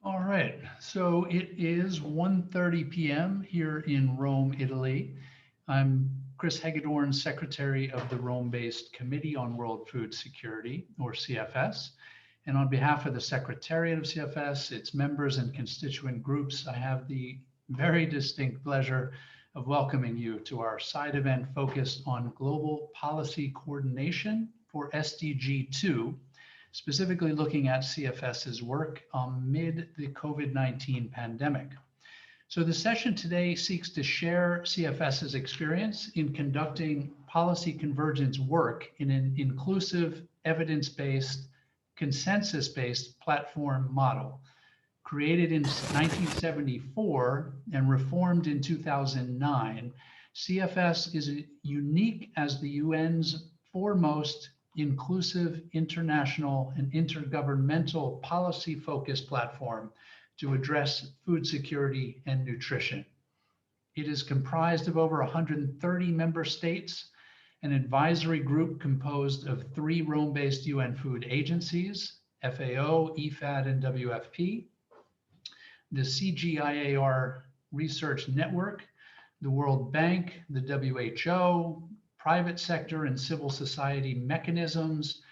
All right, so it is 1:30 p.m. here in Rome, Italy. I'm Chris Hagedorn, Secretary of the Rome-based Committee on World Food Security, or CFS. And on behalf of the Secretariat of CFS, its members and constituent groups, I have the very distinct pleasure of welcoming you to our side event focused on global policy coordination for SDG2, specifically looking at CFS's work amid the COVID-19 pandemic. So the session today seeks to share CFS's experience in conducting policy convergence work in an inclusive, evidence-based, consensus-based platform model. Created in 1974 and reformed in 2009, CFS is unique as the UN's foremost inclusive, international, and intergovernmental policy-focused platform to address food security and nutrition. It is comprised of over 130 member states, an advisory group composed of 3 Rome-based UN food agencies, FAO, IFAD, and WFP, the CGIAR Research Network, the World Bank, the WHO, private sector and civil society mechanisms,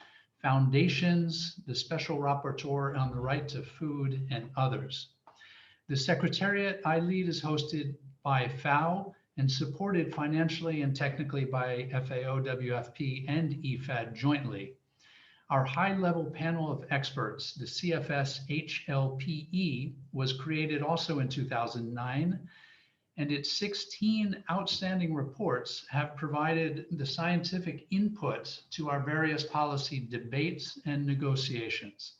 foundations, the Special Rapporteur on the Right to Food, and others. The Secretariat I lead is hosted by FAO and supported financially and technically by FAO, WFP, and IFAD jointly. Our high-level panel of experts, the CFS HLPE, was created also in 2009, and its 16 outstanding reports have provided the scientific input to our various policy debates and negotiations.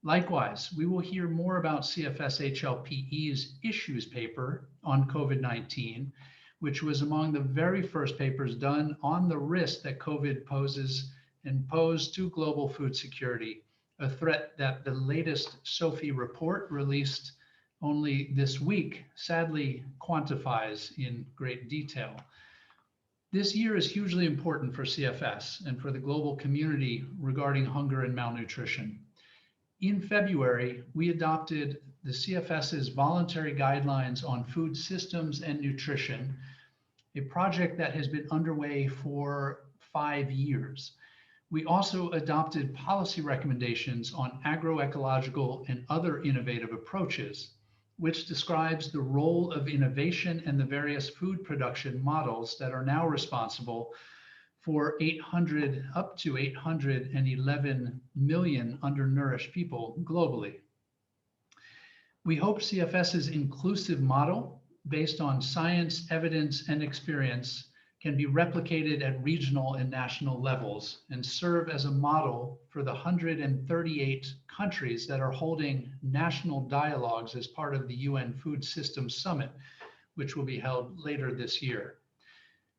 Likewise, we will hear more about CFS HLPE's issues paper on COVID-19, which was among the very first papers done on the risk that COVID poses and posed to global food security, a threat that the latest SOFI report released only this week sadly quantifies in great detail. This year is hugely important for CFS and for the global community regarding hunger and malnutrition. In February, we adopted the CFS's Voluntary Guidelines on Food Systems and Nutrition, a project that has been underway for 5 years. We also adopted policy recommendations on agroecological and other innovative approaches, which describes the role of innovation and the various food production models that are now responsible for up to 811 million undernourished people globally. We hope CFS's inclusive model, based on science, evidence, and experience, can be replicated at regional and national levels and serve as a model for the 138 countries that are holding national dialogues as part of the UN Food Systems Summit, which will be held later this year.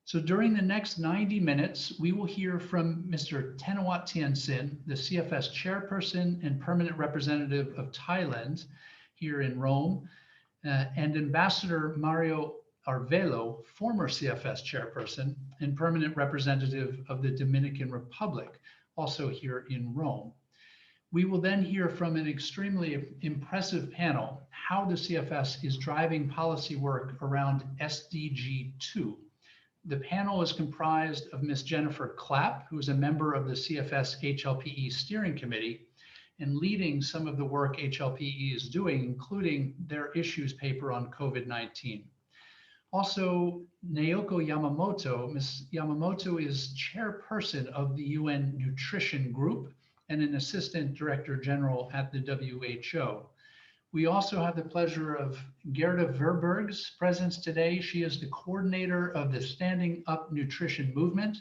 So during the next 90 minutes, we will hear from Mr. Thanawat Tiansin, the CFS Chairperson and Permanent Representative of Thailand here in Rome, and Ambassador Mario Arvelo, former CFS Chairperson and Permanent Representative of the Dominican Republic, also here in Rome. We will then hear from an extremely impressive panel how the CFS is driving policy work around SDG2. The panel is comprised of Ms. Jennifer Clapp, who is a member of the CFS HLPE Steering Committee and leading some of the work HLPE is doing, including their issues paper on COVID-19. Also, Naoko Yamamoto. Ms. Yamamoto is chairperson of the UN Nutrition Group and an assistant director general at the WHO. We also have the pleasure of Gerda Verberg's presence today. She is the coordinator of the Standing Up Nutrition Movement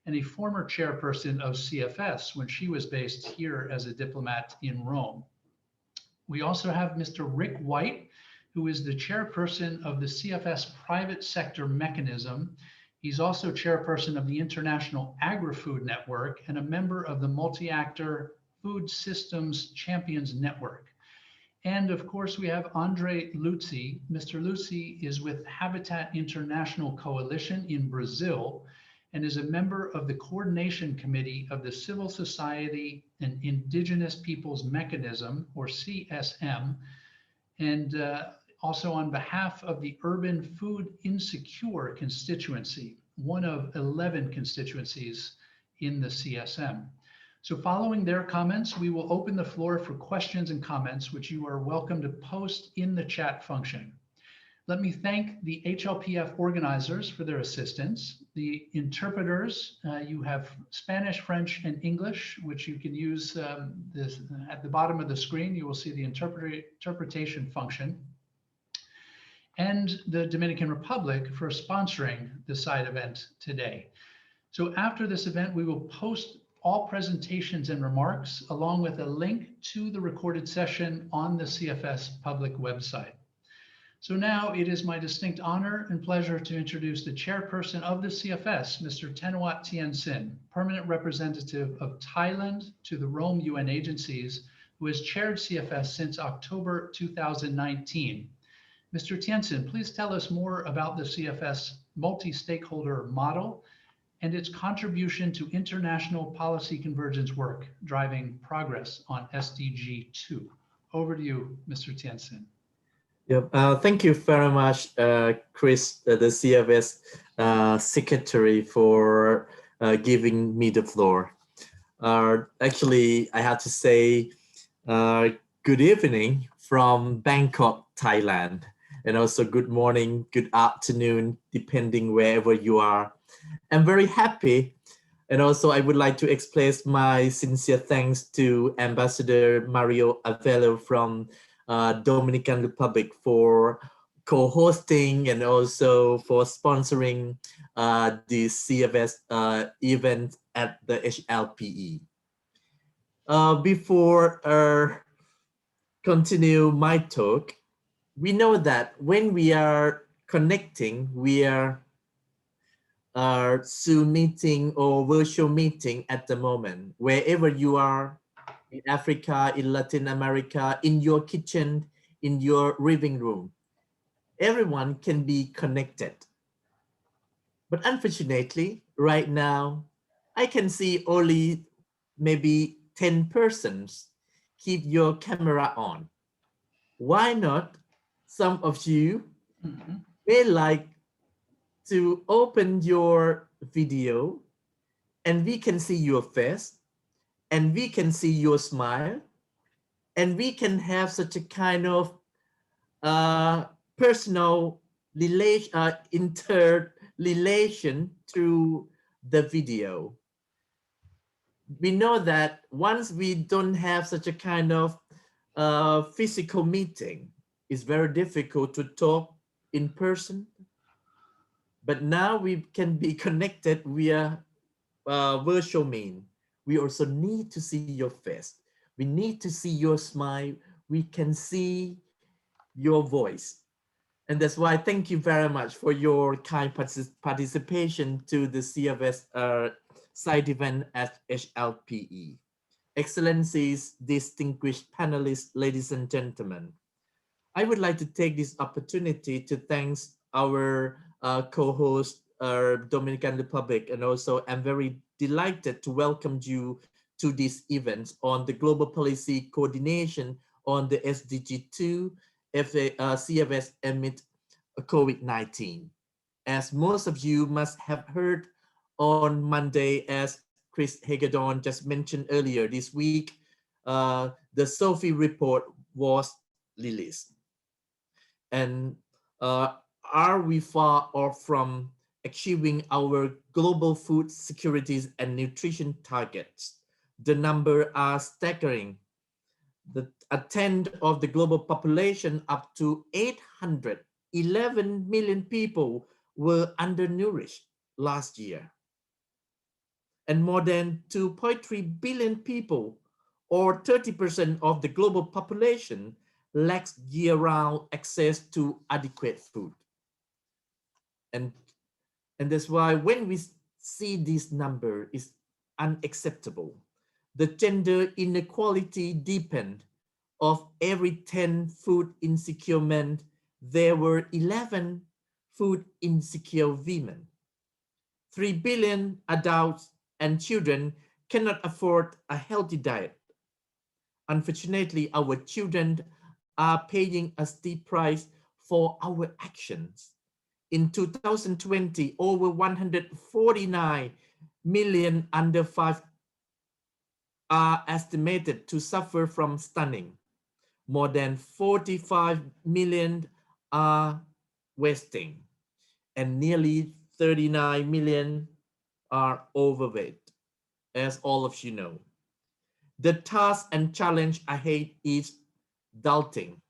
and a former chairperson of CFS when she was based here as a diplomat in Rome. We also have Mr. Rick White, who is the chairperson of the CFS Private Sector Mechanism. He's also chairperson of the International Agri-Food Network and a member of the Multi-Actor Food Systems Champions Network. And of course, we have Andre Luzzi. Mr. Luzzi is with Habitat International Coalition in Brazil and is a member of the Coordination Committee of the Civil Society and Indigenous Peoples Mechanism, or CSM, and also on behalf of the Urban Food Insecure constituency, one of 11 constituencies in the CSM. So following their comments, we will open the floor for questions and comments, which you are welcome to post in the chat function. Let me thank the HLPF organizers for their assistance. The interpreters, you have Spanish, French, and English, which you can use this, at the bottom of the screen. You will see the interpretation function. And the Dominican Republic for sponsoring the side event today. So after this event, we will post all presentations and remarks along with a link to the recorded session on the CFS public website. So now it is my distinct honor and pleasure to introduce the chairperson of the CFS, Mr. Tenuat Tien Sin, permanent representative of Thailand to the Rome UN agencies, who has chaired CFS since October 2019. Mr. Tien Sin, please tell us more about the CFS multi-stakeholder model and its contribution to international policy convergence work, driving progress on SDG2. Over to you, Mr. Tien Sin. Yep. Thank you very much, Chris, the CFS secretary, for giving me the floor. Actually, I have to say good evening from Bangkok, Thailand, and also good morning, good afternoon, depending wherever you are. I'm very happy, and also I would like to express my sincere thanks to Ambassador Mario Avelo from Dominican Republic for co-hosting and also for sponsoring the CFS event at the HLPE. Before continue my talk, we know that when we are connecting, we are Zoom meeting or virtual meeting at the moment, wherever you are, in Africa, in Latin America, in your kitchen, in your living room. Everyone can be connected. But unfortunately, right now, I can see only maybe 10 persons. Keep your camera on. Why not? Some of you may like to open your video and we can see your face and we can see your smile and we can have such a kind of personal interrelation through the video. We know that once we don't have such a kind of physical meeting, it's very difficult to talk in person. But now we can be connected via virtual mean. We also need to see your face. We need to see your smile. We can see your voice. And that's why thank you very much for your kind participation to the CFS side event at HLPE. Excellencies, distinguished panelists, ladies and gentlemen, I would like to take this opportunity to thank our co-host, Dominican Republic, and also I'm very delighted to welcome you to this event on the global policy coordination on the SDG2 CFS amid COVID-19. As most of you must have heard on Monday, as Chris Hagedorn just mentioned earlier this week, the SOFI report was released. And are we far off from achieving our global food securities and nutrition targets? The numbers are staggering. A tenth of the global population, up to 811 million people, were undernourished last year. And more than 2.3 billion people, or 30% of the global population, lacks year-round access to adequate food. And that's why when we see this number is unacceptable. The gender inequality deepened. Of every 10 food insecure men, there were 11 food insecure women. 3 billion adults and children cannot afford a healthy diet. Unfortunately, our children are paying a steep price for our actions. In 2020, over 149 million under 5 are estimated to suffer from stunning. More than 45 million are wasting, and nearly 39 million are overweight, as all of you know. The task and challenge ahead is daunting.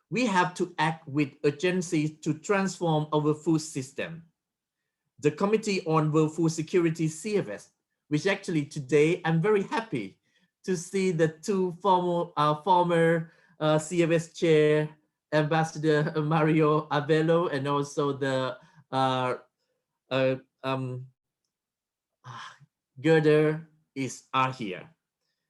We have to act with urgency to transform our food system. The Committee on World Food Security, CFS, which actually today I'm very happy to see the two former CFS chair, Ambassador Mario Abello, and also the Gerder are here.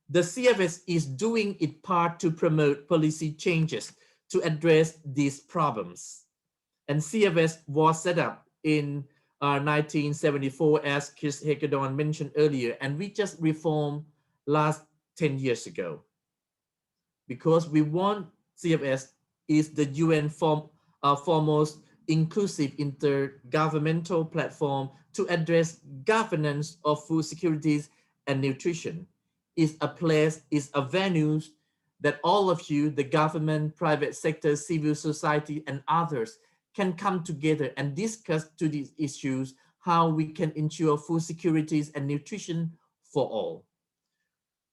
The CFS is doing its part to promote policy changes to address these problems. And CFS was set up in 1974, as Chris Hagedorn mentioned earlier, and we just reformed last 10 years ago. Because we want CFS is the UN foremost inclusive intergovernmental platform to address governance of food security and nutrition. Is a place, is a venue that all of you, the government, private sector, civil society, and others can come together and discuss to these issues, how we can ensure food security and nutrition for all.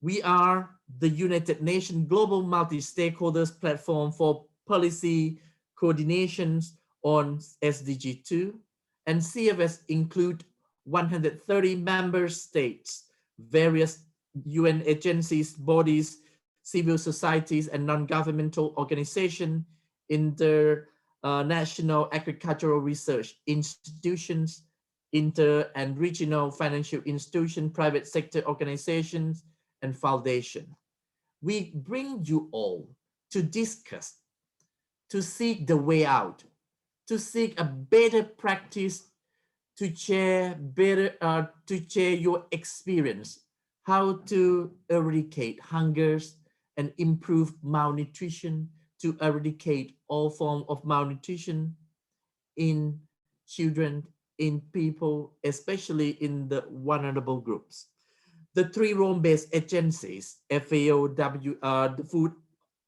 We are the United Nations Global Multi-Stakeholders Platform for Policy Coordinations on SDG2, and CFS include 130 member states, various UN agencies, bodies, civil societies, and non-governmental organizations, international agricultural research institutions, inter and regional financial institutions, private sector organizations, and foundation. We bring you all to discuss, to seek the way out, to seek a better practice, to share your experience, how to eradicate hungers and improve malnutrition, to eradicate all forms of malnutrition in children, in people, especially in the vulnerable groups. The three Rome-based agencies, FAO, the Food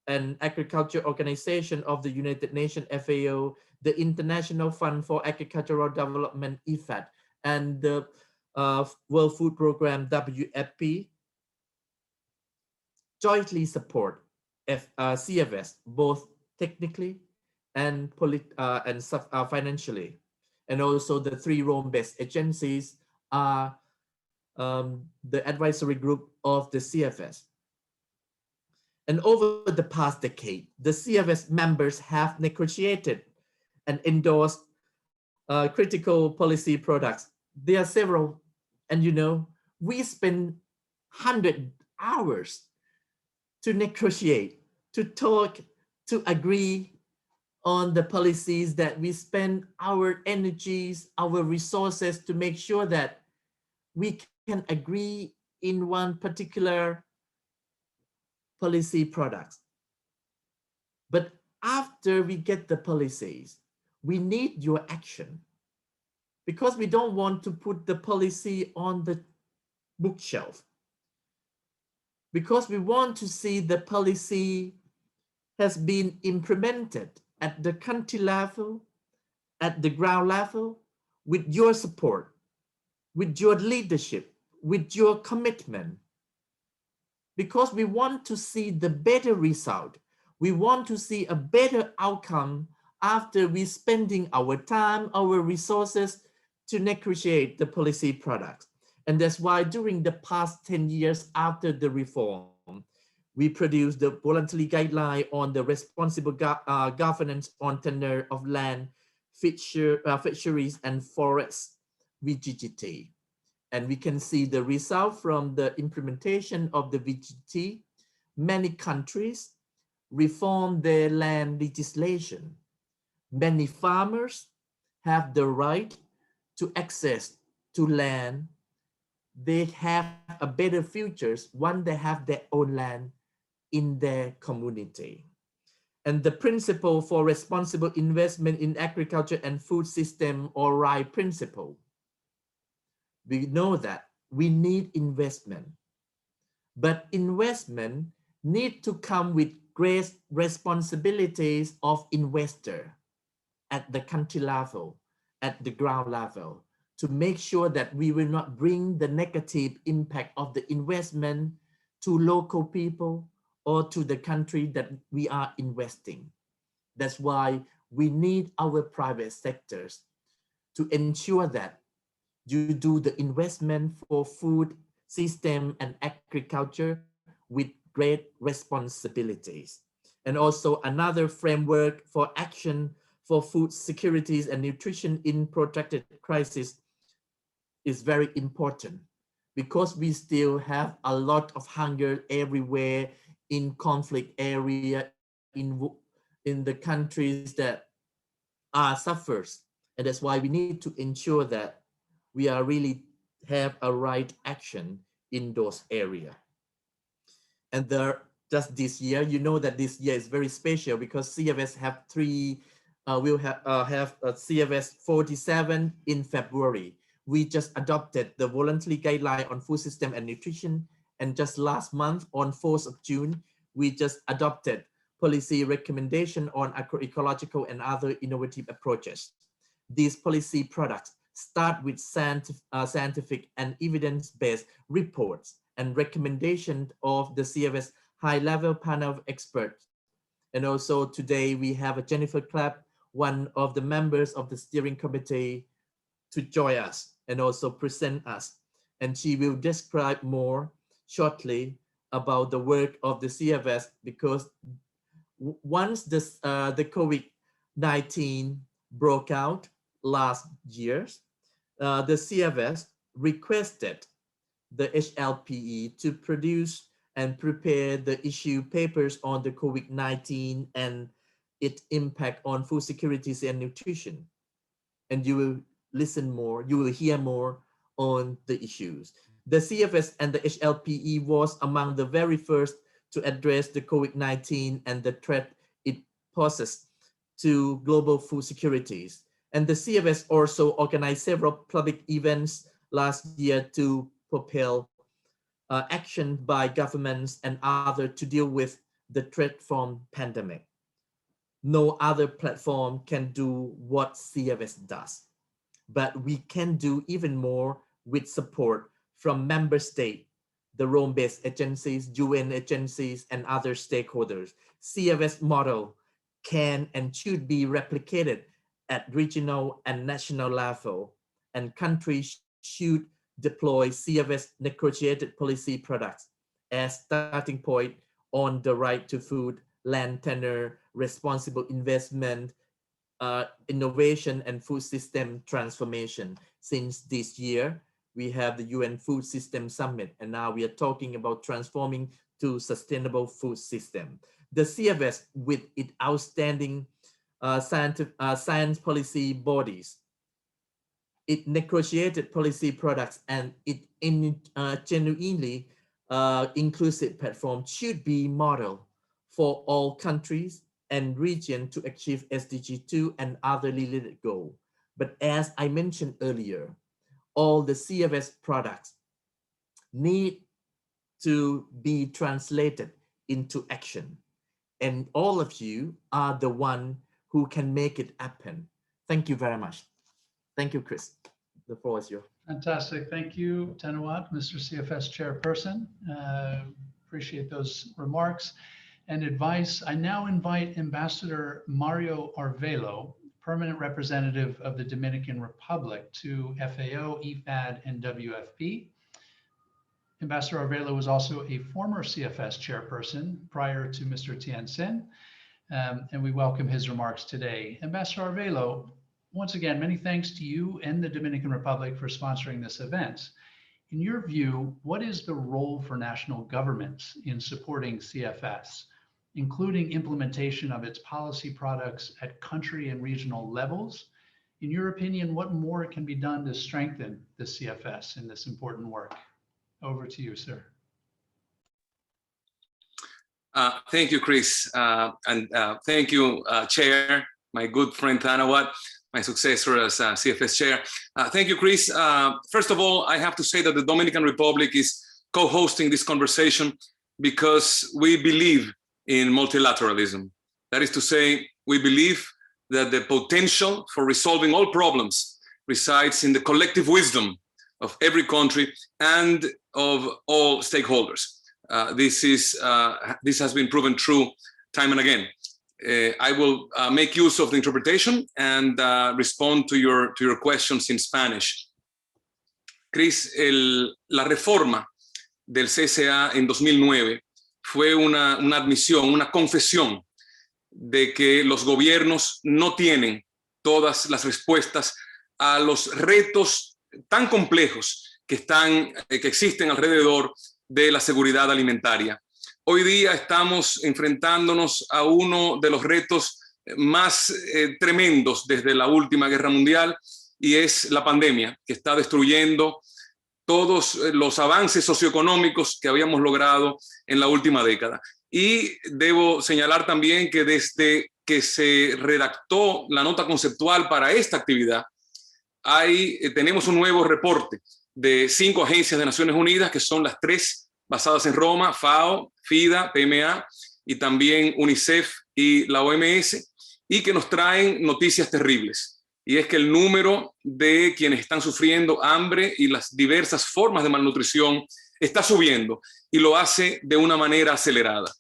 and Agriculture Organization of the United Nations, FAO, the International Fund for Agricultural Development, IFAD, and the World Food Program, WFP, jointly support CFS, both technically and financially. And also the three Rome-based agencies are the advisory group of the CFS. And over the past decade, the CFS members have negotiated and endorsed critical policy products. There are several, and you know, we spend 100 hours to negotiate, to talk, to agree on the policies, that we spend our energies, our resources to make sure that we can agree in one particular policy products. But after we get the policies, we need your action, because we don't want to put the policy on the bookshelf, because we want to see the policy has been implemented at the country level, at the ground level, with your support, with your leadership, with your commitment. Because we want to see the better result. We want to see a better outcome after we spending our time, our resources to negotiate the policy products. And that's why during the past 10 years after the reform, we produced the Voluntary Guideline on the responsible governance on tenure of land, fisheries, and forests, VGGT. And we can see the result from the implementation of the VGT. Many countries reform their land legislation. Many farmers have the right to access to land. They have a better futures when they have their own land in their community. And the principle for responsible investment in agriculture and food system, or RIE principle, we know that we need investment, but investment need to come with great responsibilities of investor at the country level, at the ground level, to make sure that we will not bring the negative impact of the investment to local people or to the country that we are investing. That's why we need our private sectors to ensure that you do the investment for food system and agriculture with great responsibilities. And also another framework for action for food securities and nutrition in protracted crisis is very important, because we still have a lot of hunger everywhere in conflict area, in the countries that are suffers. And that's why we need to ensure that we are really have a right action in those areas. And just this year, you know that this year is very special because CFS have will have a CFS 47 in February. We just adopted the Voluntary Guideline on Food System and Nutrition. And just last month on 4th of June, we just adopted policy recommendation on agroecological and other innovative approaches. These policy products start with scientific and evidence-based reports and recommendations of the CFS high-level panel of experts. And also today we have a Jennifer Clapp, one of the members of the steering committee, to join us and also present us. And she will describe more shortly about the work of the CFS, because once this, the COVID-19 broke out last year, the CFS requested the HLPE to produce and prepare the issue papers on the COVID-19 and its impact on food security and nutrition. And you will listen more, you will hear more on the issues. The CFS and the HLPE was among the very first to address the COVID-19 and the threat it poses to global food securities. And the CFS also organized several public events last year to propel action by governments and others to deal with the threat from pandemic. No other platform can do what CFS does, but we can do even more with support from member states, the Rome-based agencies, UN agencies, and other stakeholders. CFS model can and should be replicated at regional and national level, and countries should deploy CFS negotiated policy products as starting point on the right to food, land tenure, responsible investment, innovation, and food system transformation. Since this year, we have the UN Food System Summit, and now we are talking about transforming to sustainable food system. The CFS, with its outstanding science policy bodies, it negotiated policy products, and it genuinely inclusive platform should be model for all countries and regions to achieve SDG2 and other related goals. But as I mentioned earlier, all the CFS products need to be translated into action. And all of you are the one who can make it happen. Thank you very much. Thank you, Chris. The floor is yours. Fantastic. Thank you, Tanawat, Mr. CFS Chairperson. Appreciate those remarks and advice. I now invite Ambassador Mario Arvelo, Permanent Representative of the Dominican Republic to FAO, EFAD, and WFP. Ambassador Arvelo was also a former CFS Chairperson prior to Mr. Tiansen, and we welcome his remarks today. Ambassador Arvelo, once again, many thanks to you and the Dominican Republic for sponsoring this event. In your view, what is the role for national governments in supporting CFS, including implementation of its policy products at country and regional levels? In your opinion, what more can be done to strengthen the CFS in this important work? Over to you, sir. Thank you, Chris, and thank you, Chair, my good friend Tanawat, my successor as CFS Chair. Thank you, Chris. First of all, I have to say that the Dominican Republic is co-hosting this conversation because we believe in multilateralism. That is to say, we believe that the potential for resolving all problems resides in the collective wisdom of every country and of all stakeholders. This has been proven true time and again. I will make use of the interpretation and respond to your questions in Spanish. Chris, la reforma del CSA en 2009 fue una admisión, una confesión de que los gobiernos no tienen todas las respuestas a los retos tan complejos que existen alrededor de la seguridad alimentaria. Hoy día estamos enfrentándonos a uno de los retos más tremendos desde la última guerra mundial, y es la pandemia, que está destruyendo todos los avances socioeconómicos que habíamos logrado en la última década. Y debo señalar también que desde que se redactó la nota conceptual para esta actividad, tenemos un nuevo reporte de 5 agencias de Naciones Unidas, que son las 3 basadas en Roma, FAO, FIDA, PMA, y también UNICEF y la OMS, y que nos traen noticias terribles. Y es que el número de quienes están sufriendo hambre y las diversas formas de malnutrición está subiendo, y lo hace de una manera acelerada.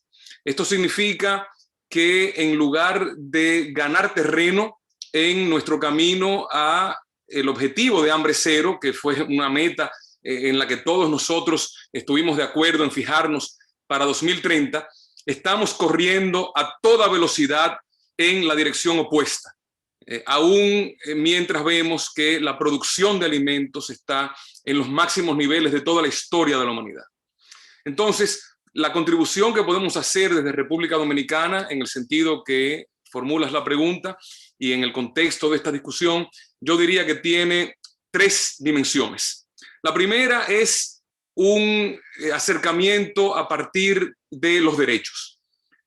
Esto significa que en lugar de ganar terreno en nuestro camino a el objetivo de hambre cero, que fue una meta en la que todos nosotros estuvimos de acuerdo en fijarnos para 2030, estamos corriendo a toda velocidad en la dirección opuesta, aún mientras vemos que la producción de alimentos está en los máximos niveles de toda la historia de la humanidad. Entonces, la contribución que podemos hacer desde República Dominicana, en el sentido que formulas la pregunta y en el contexto de esta discusión, yo diría que tiene 3 dimensiones. La primera es un acercamiento a partir de los derechos.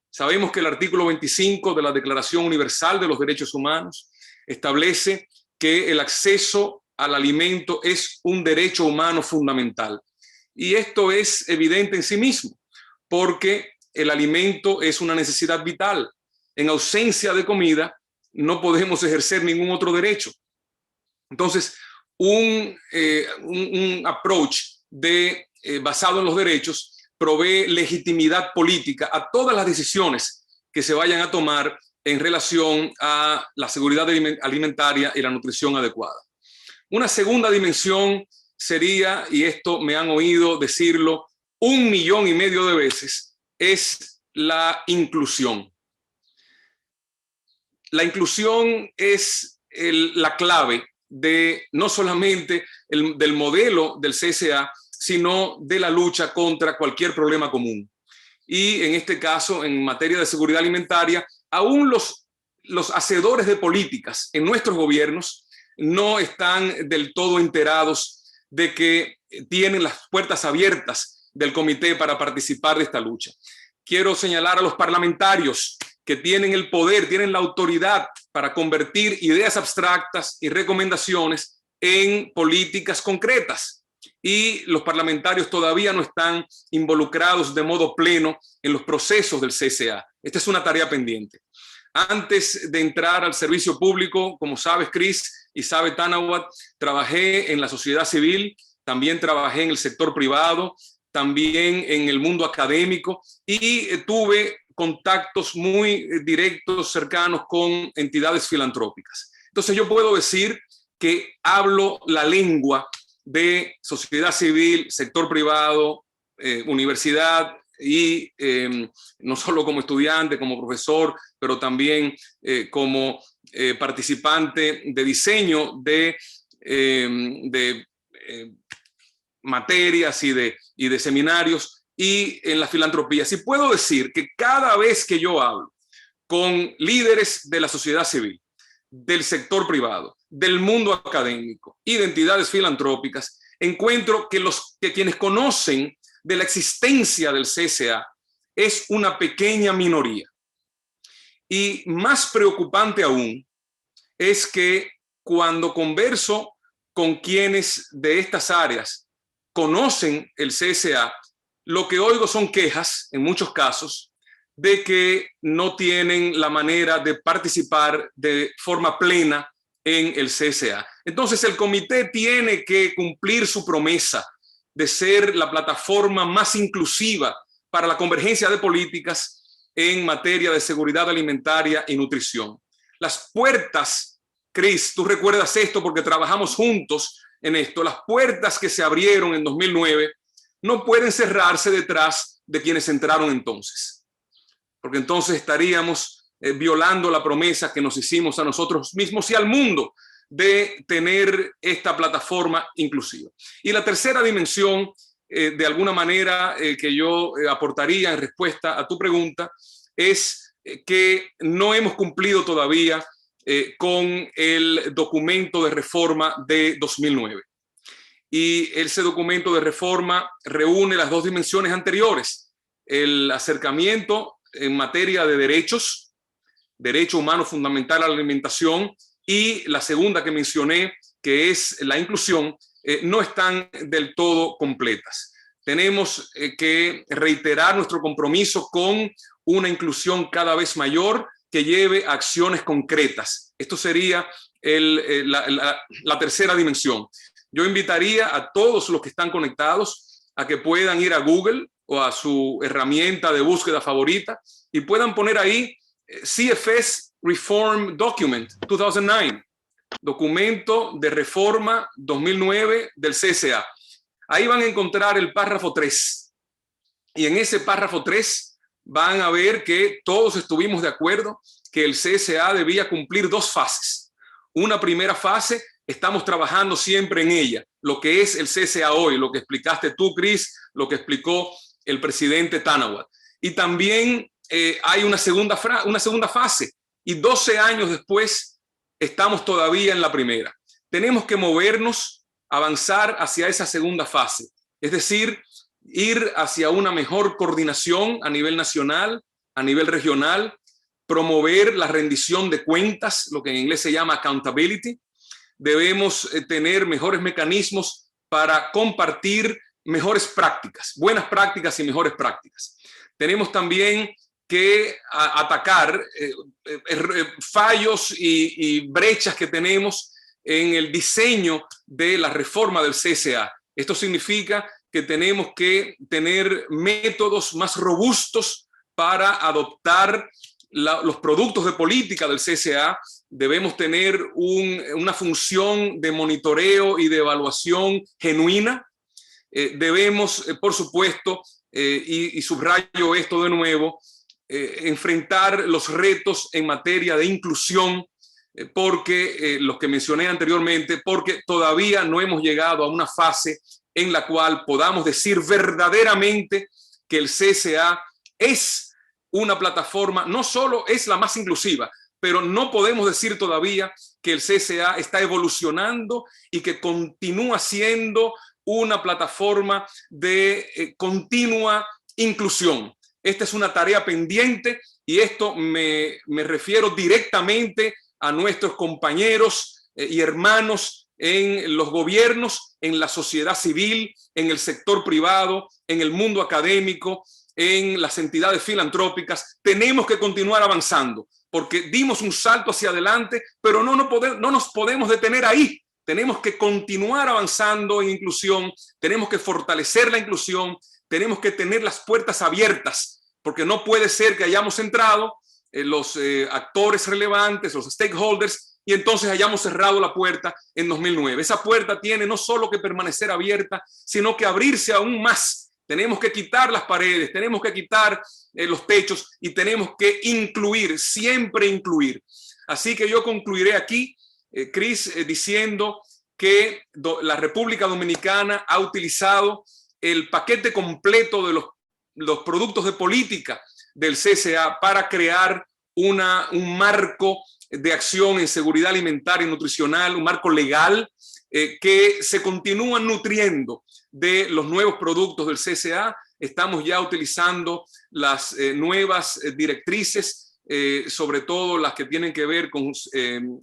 Sabemos que el artículo 25 de la Declaración Universal de los Derechos Humanos establece que el acceso al alimento es un derecho humano fundamental. Y esto es evidente en sí mismo, porque el alimento es una necesidad vital. En ausencia de comida, no podemos ejercer ningún otro derecho. Entonces, un approach basado en los derechos provee legitimidad política a todas las decisiones que se vayan a tomar en relación a la seguridad alimentaria y la nutrición adecuada. Una segunda dimensión sería, y esto me han oído decirlo 1,5 millones de veces, es la inclusión. La inclusión es la clave de no solamente del modelo del CSA, sino de la lucha contra cualquier problema común. Y en este caso, en materia de seguridad alimentaria, aún los hacedores de políticas en nuestros gobiernos no están del todo enterados de que tienen las puertas abiertas del comité para participar de esta lucha. Quiero señalar a los parlamentarios que tienen el poder, tienen la autoridad para convertir ideas abstractas y recomendaciones en políticas concretas. Y los parlamentarios todavía no están involucrados de modo pleno en los procesos del CSA. Esta es una tarea pendiente. Antes de entrar al servicio público, como sabes, Chris, y sabe Tanawat, trabajé en la sociedad civil, también trabajé en el sector privado, también en el mundo académico, y tuve contactos muy directos, cercanos con entidades filantrópicas. Entonces yo puedo decir que hablo la lengua de sociedad civil, sector privado, universidad, y no solo como estudiante, como profesor, pero también como participante de diseño de materias y de seminarios, y en la filantropía. Sí puedo decir que cada vez que yo hablo con líderes de la sociedad civil, del sector privado, del mundo académico y de entidades filantrópicas, encuentro que quienes conocen de la existencia del CSA es una pequeña minoría. Y más preocupante aún es que cuando converso con quienes de estas áreas conocen el CSA, lo que oigo son quejas, en muchos casos, de que no tienen la manera de participar de forma plena en el CSA. Entonces, el comité tiene que cumplir su promesa de ser la plataforma más inclusiva para la convergencia de políticas en materia de seguridad alimentaria y nutrición. Las puertas, Chris, tú recuerdas esto porque trabajamos juntos en esto, las puertas que se abrieron en 2009 no pueden cerrarse detrás de quienes entraron entonces, porque entonces estaríamos violando la promesa que nos hicimos a nosotros mismos y al mundo de tener esta plataforma inclusiva. Y la tercera dimensión, de alguna manera, que yo aportaría en respuesta a tu pregunta, es que no hemos cumplido todavía con el documento de reforma de 2009. Y ese documento de reforma reúne las dos dimensiones anteriores, el acercamiento en materia de derechos, derecho humano fundamental a la alimentación, y la segunda que mencioné, que es la inclusión, no están del todo completas. Tenemos que reiterar nuestro compromiso con una inclusión cada vez mayor que lleve a acciones concretas. Esto sería la tercera dimensión. Yo invitaría a todos los que están conectados a que puedan ir a Google o a su herramienta de búsqueda favorita y puedan poner ahí CFS Reform Document 2009, documento de reforma 2009 del CSA. Ahí van a encontrar el párrafo 3. Y en ese párrafo 3 van a ver que todos estuvimos de acuerdo que el CSA debía cumplir dos fases. Una primera fase, estamos trabajando siempre en ella, lo que es el CSA hoy, lo que explicaste tú, Chris, lo que explicó el presidente Tanawat. Y también hay una segunda fase, y 12 años después estamos todavía en la primera. Tenemos que movernos, avanzar hacia esa segunda fase, es decir, ir hacia una mejor coordinación a nivel nacional, a nivel regional, promover la rendición de cuentas, lo que en inglés se llama accountability. Debemos tener mejores mecanismos para compartir mejores prácticas, buenas prácticas y mejores prácticas. Tenemos también que atacar fallos y brechas que tenemos en el diseño de la reforma del CSA. Esto significa que tenemos que tener métodos más robustos para adoptar los productos de política del CSA. Debemos tener una función de monitoreo y de evaluación genuina. Debemos, por supuesto, y subrayo esto de nuevo, enfrentar los retos en materia de inclusión, porque los que mencioné anteriormente, porque todavía no hemos llegado a una fase en la cual podamos decir verdaderamente que el CSA es una plataforma, no solo es la más inclusiva, pero no podemos decir todavía que el CSA está evolucionando y que continúa siendo una plataforma de continua inclusión. Esta es una tarea pendiente y esto me refiero directamente a nuestros compañeros y hermanos en los gobiernos, en la sociedad civil, en el sector privado, en el mundo académico, en las entidades filantrópicas. Tenemos que continuar avanzando porque dimos un salto hacia adelante, pero no nos podemos detener ahí. Tenemos que continuar avanzando en inclusión, tenemos que fortalecer la inclusión, tenemos que tener las puertas abiertas, porque no puede ser que hayamos entrado los actores relevantes, los stakeholders, y entonces hayamos cerrado la puerta en 2009. Esa puerta tiene no solo que permanecer abierta, sino que abrirse aún más. Tenemos que quitar las paredes, tenemos que quitar los techos y tenemos que incluir, siempre incluir. Así que yo concluiré aquí, Chris, diciendo que la República Dominicana ha utilizado el paquete completo de los productos de política del CSA para crear un marco de acción en seguridad alimentaria y nutricional, un marco legal que se continúa nutriendo de los nuevos productos del CSA estamos ya utilizando las nuevas directrices, sobre todo las que tienen que ver con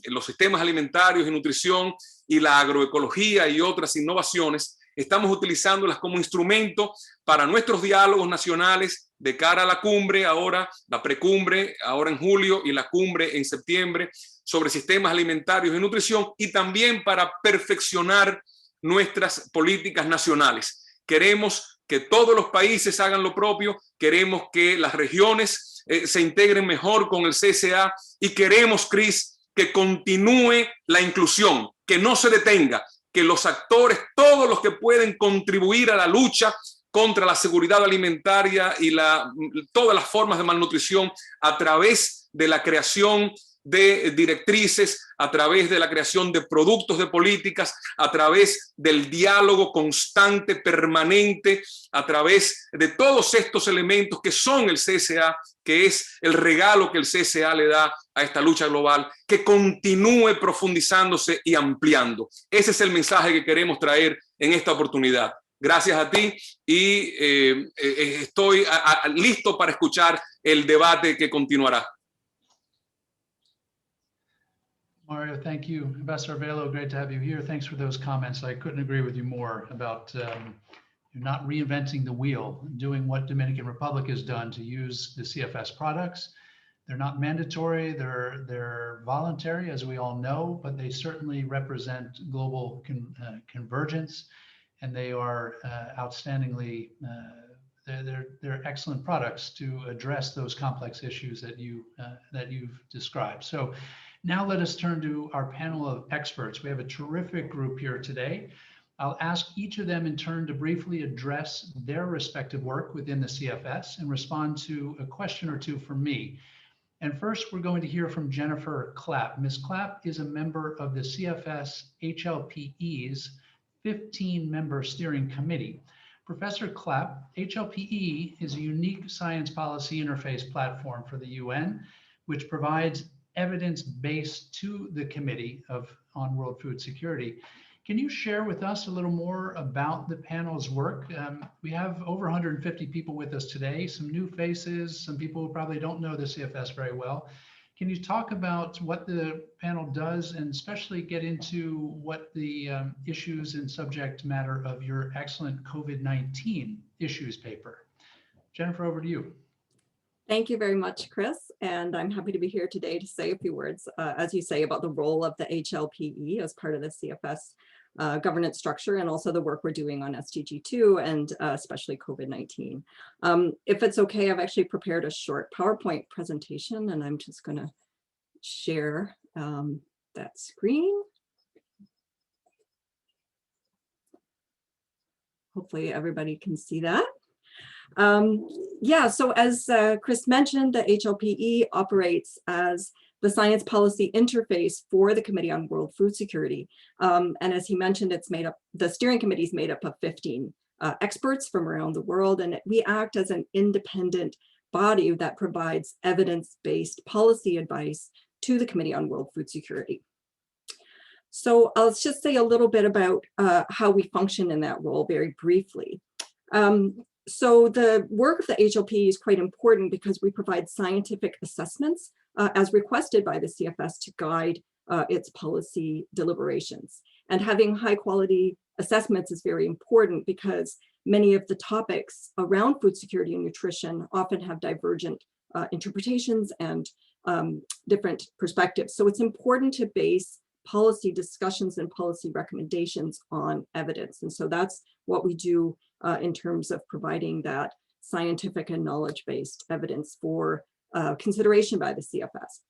los sistemas alimentarios y nutrición y la agroecología y otras innovaciones. Estamos utilizándolas como instrumento para nuestros diálogos nacionales de cara a la cumbre, ahora la precumbre, ahora en julio, y la cumbre en septiembre, sobre sistemas alimentarios y nutrición, y también para perfeccionar nuestras políticas nacionales. Queremos que todos los países hagan lo propio, queremos que las regiones se integren mejor con el CSA, y queremos, Cris, que continúe la inclusión, que no se detenga, que los actores, todos los que pueden contribuir a la lucha contra la seguridad alimentaria y todas las formas de malnutrición, a través de la creación de directrices, a través de la creación de productos de políticas, a través del diálogo constante, permanente, a través de todos estos elementos que son el CSA, que es el regalo que el CSA le da a esta lucha global, que continúe profundizándose y ampliando. Ese es el mensaje que queremos traer en esta oportunidad. Gracias a ti, y estoy listo para escuchar el debate que continuará. Mario, thank you. Ambassador Velo, great to have you here. Thanks for those comments. I couldn't agree with you more about you're not reinventing the wheel, doing what Dominican Republic has done to use the CFS products. They're not mandatory, they're voluntary, as we all know, but they certainly represent global convergence, and they are outstandingly, they're excellent products to address those complex issues that you've described. So now let us turn to our panel of experts. We have a terrific group here today. I'll ask each of them in turn to briefly address their respective work within the CFS and respond to a question or two from me. And first, we're going to hear from Jennifer Clapp. Ms. Clapp is a member of the CFS HLPE's 15-member steering committee. Professor Clapp, HLPE is a unique science policy interface platform for the UN, which provides evidence-based to the Committee on World Food Security. Can you share with us a little more about the panel's work? We have over 150 people with us today, some new faces, some people who probably don't know the CFS very well. Can you talk about what the panel does, and especially get into what the issues and subject matter of your excellent COVID-19 issues paper? Jennifer, over to you. Thank you very much, Chris. And I'm happy to be here today to say a few words, as you say, about the role of the HLPE as part of the CFS governance structure, and also the work we're doing on SDG2 and especially COVID-19. If it's okay, I've actually prepared a short PowerPoint presentation, and I'm just going to share that screen. Hopefully everybody can see that. Yeah, so as Chris mentioned, the HLPE operates as the science policy interface for the Committee on World Food Security. And as he mentioned, it's made up, the steering committee is made up of 15 experts from around the world, and we act as an independent body that provides evidence-based policy advice to the Committee on World Food Security. So I'll just say a little bit about how we function in that role very briefly. So the work of the HLP is quite important because we provide scientific assessments as requested by the CFS to guide its policy deliberations. And having high quality assessments is very important because many of the topics around food security and nutrition often have divergent interpretations and different perspectives. So it's important to base policy discussions and policy recommendations on evidence. And so that's what we do in terms of providing that scientific and knowledge-based evidence for consideration by the CFS.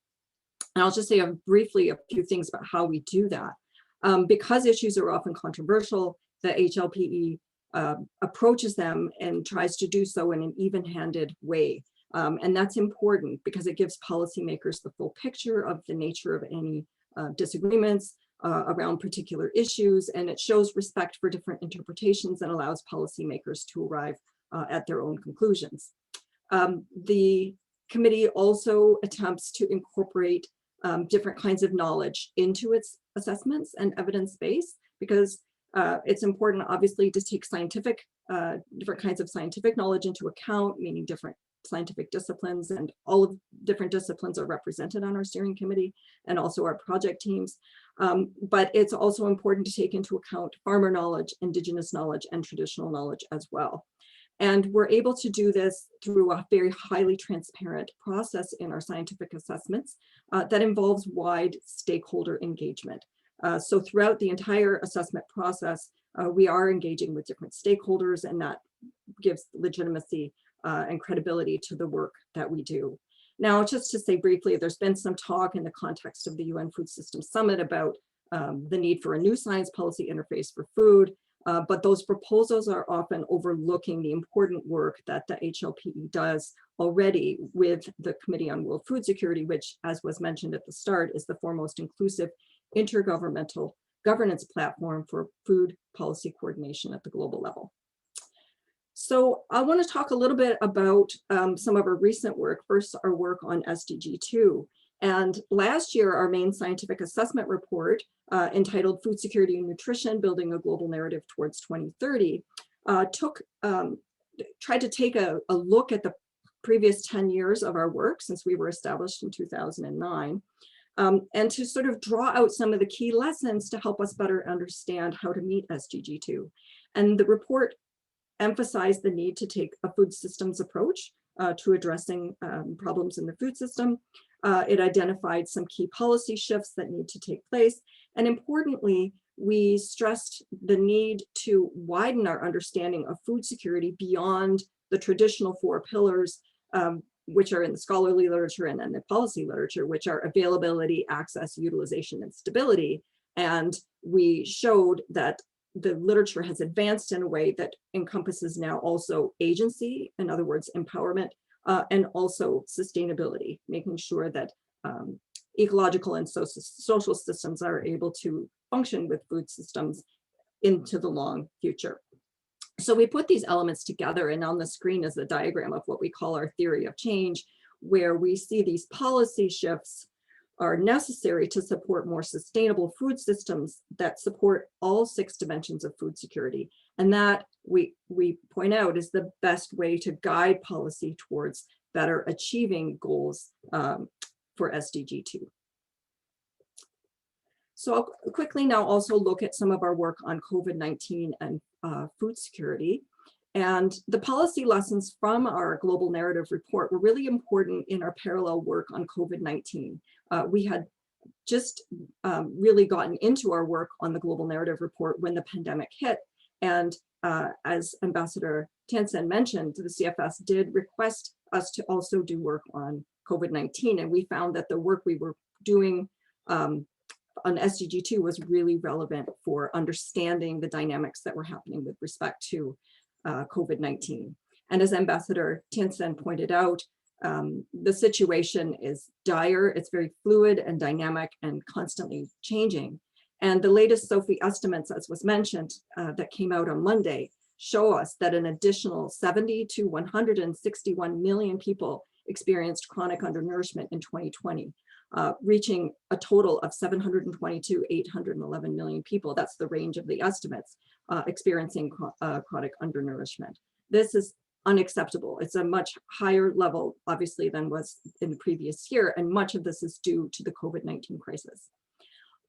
And I'll just say briefly a few things about how we do that. Because issues are often controversial, the HLPE approaches them and tries to do so in an even-handed way. And that's important because it gives policymakers the full picture of the nature of any disagreements around particular issues, and it shows respect for different interpretations and allows policymakers to arrive at their own conclusions. The committee also attempts to incorporate different kinds of knowledge into its assessments and evidence base, because it's important, obviously, to take scientific different kinds of scientific knowledge into account, meaning different scientific disciplines, and all of different disciplines are represented on our steering committee and also our project teams. But it's also important to take into account farmer knowledge, indigenous knowledge, and traditional knowledge as well. And we're able to do this through a very highly transparent process in our scientific assessments that involves wide stakeholder engagement. So throughout the entire assessment process, we are engaging with different stakeholders, and that gives legitimacy and credibility to the work that we do. Now, just to say briefly, there's been some talk in the context of the UN Food Systems Summit about the need for a new science policy interface for food, but those proposals are often overlooking the important work that the HLPE does already with the Committee on World Food Security, which, as was mentioned at the start, is the foremost inclusive intergovernmental governance platform for food policy coordination at the global level. So I want to talk a little bit about some of our recent work. First, our work on SDG2. And last year, our main scientific assessment report, entitled Food Security and Nutrition, Building a Global Narrative Towards 2030, tried to take a look at the previous 10 years of our work since we were established in 2009, and to sort of draw out some of the key lessons to help us better understand how to meet SDG2. And the report emphasized the need to take a food systems approach to addressing problems in the food system. It identified some key policy shifts that need to take place. And importantly, we stressed the need to widen our understanding of food security beyond the traditional 4 pillars, which are in the scholarly literature and then the policy literature, which are availability, access, utilization, and stability. And we showed that the literature has advanced in a way that encompasses now also agency, in other words, empowerment, and also sustainability, making sure that ecological and social systems are able to function with food systems into the long future. So we put these elements together, and on the screen is a diagram of what we call our theory of change, where we see these policy shifts are necessary to support more sustainable food systems that support all 6 dimensions of food security. And that we point out is the best way to guide policy towards better achieving goals for SDG2. So I'll quickly now also look at some of our work on COVID-19 and food security. And the policy lessons from our global narrative report were really important in our parallel work on COVID-19. We had just really gotten into our work on the global narrative report when the pandemic hit. And as Ambassador Tiansen mentioned, the CFS did request us to also do work on COVID-19. And we found that the work we were doing on SDG2 was really relevant for understanding the dynamics that were happening with respect to COVID-19. And as Ambassador Tiansen pointed out, the situation is dire, it's very fluid and dynamic and constantly changing. And the latest SOPHI estimates, as was mentioned, that came out on Monday, show us that an additional 70 to 161 million people experienced chronic undernourishment in 2020, reaching a total of 720 to 811 million people. That's the range of the estimates experiencing chronic undernourishment. This is unacceptable. It's a much higher level, obviously, than was in the previous year, and much of this is due to the COVID-19 crisis.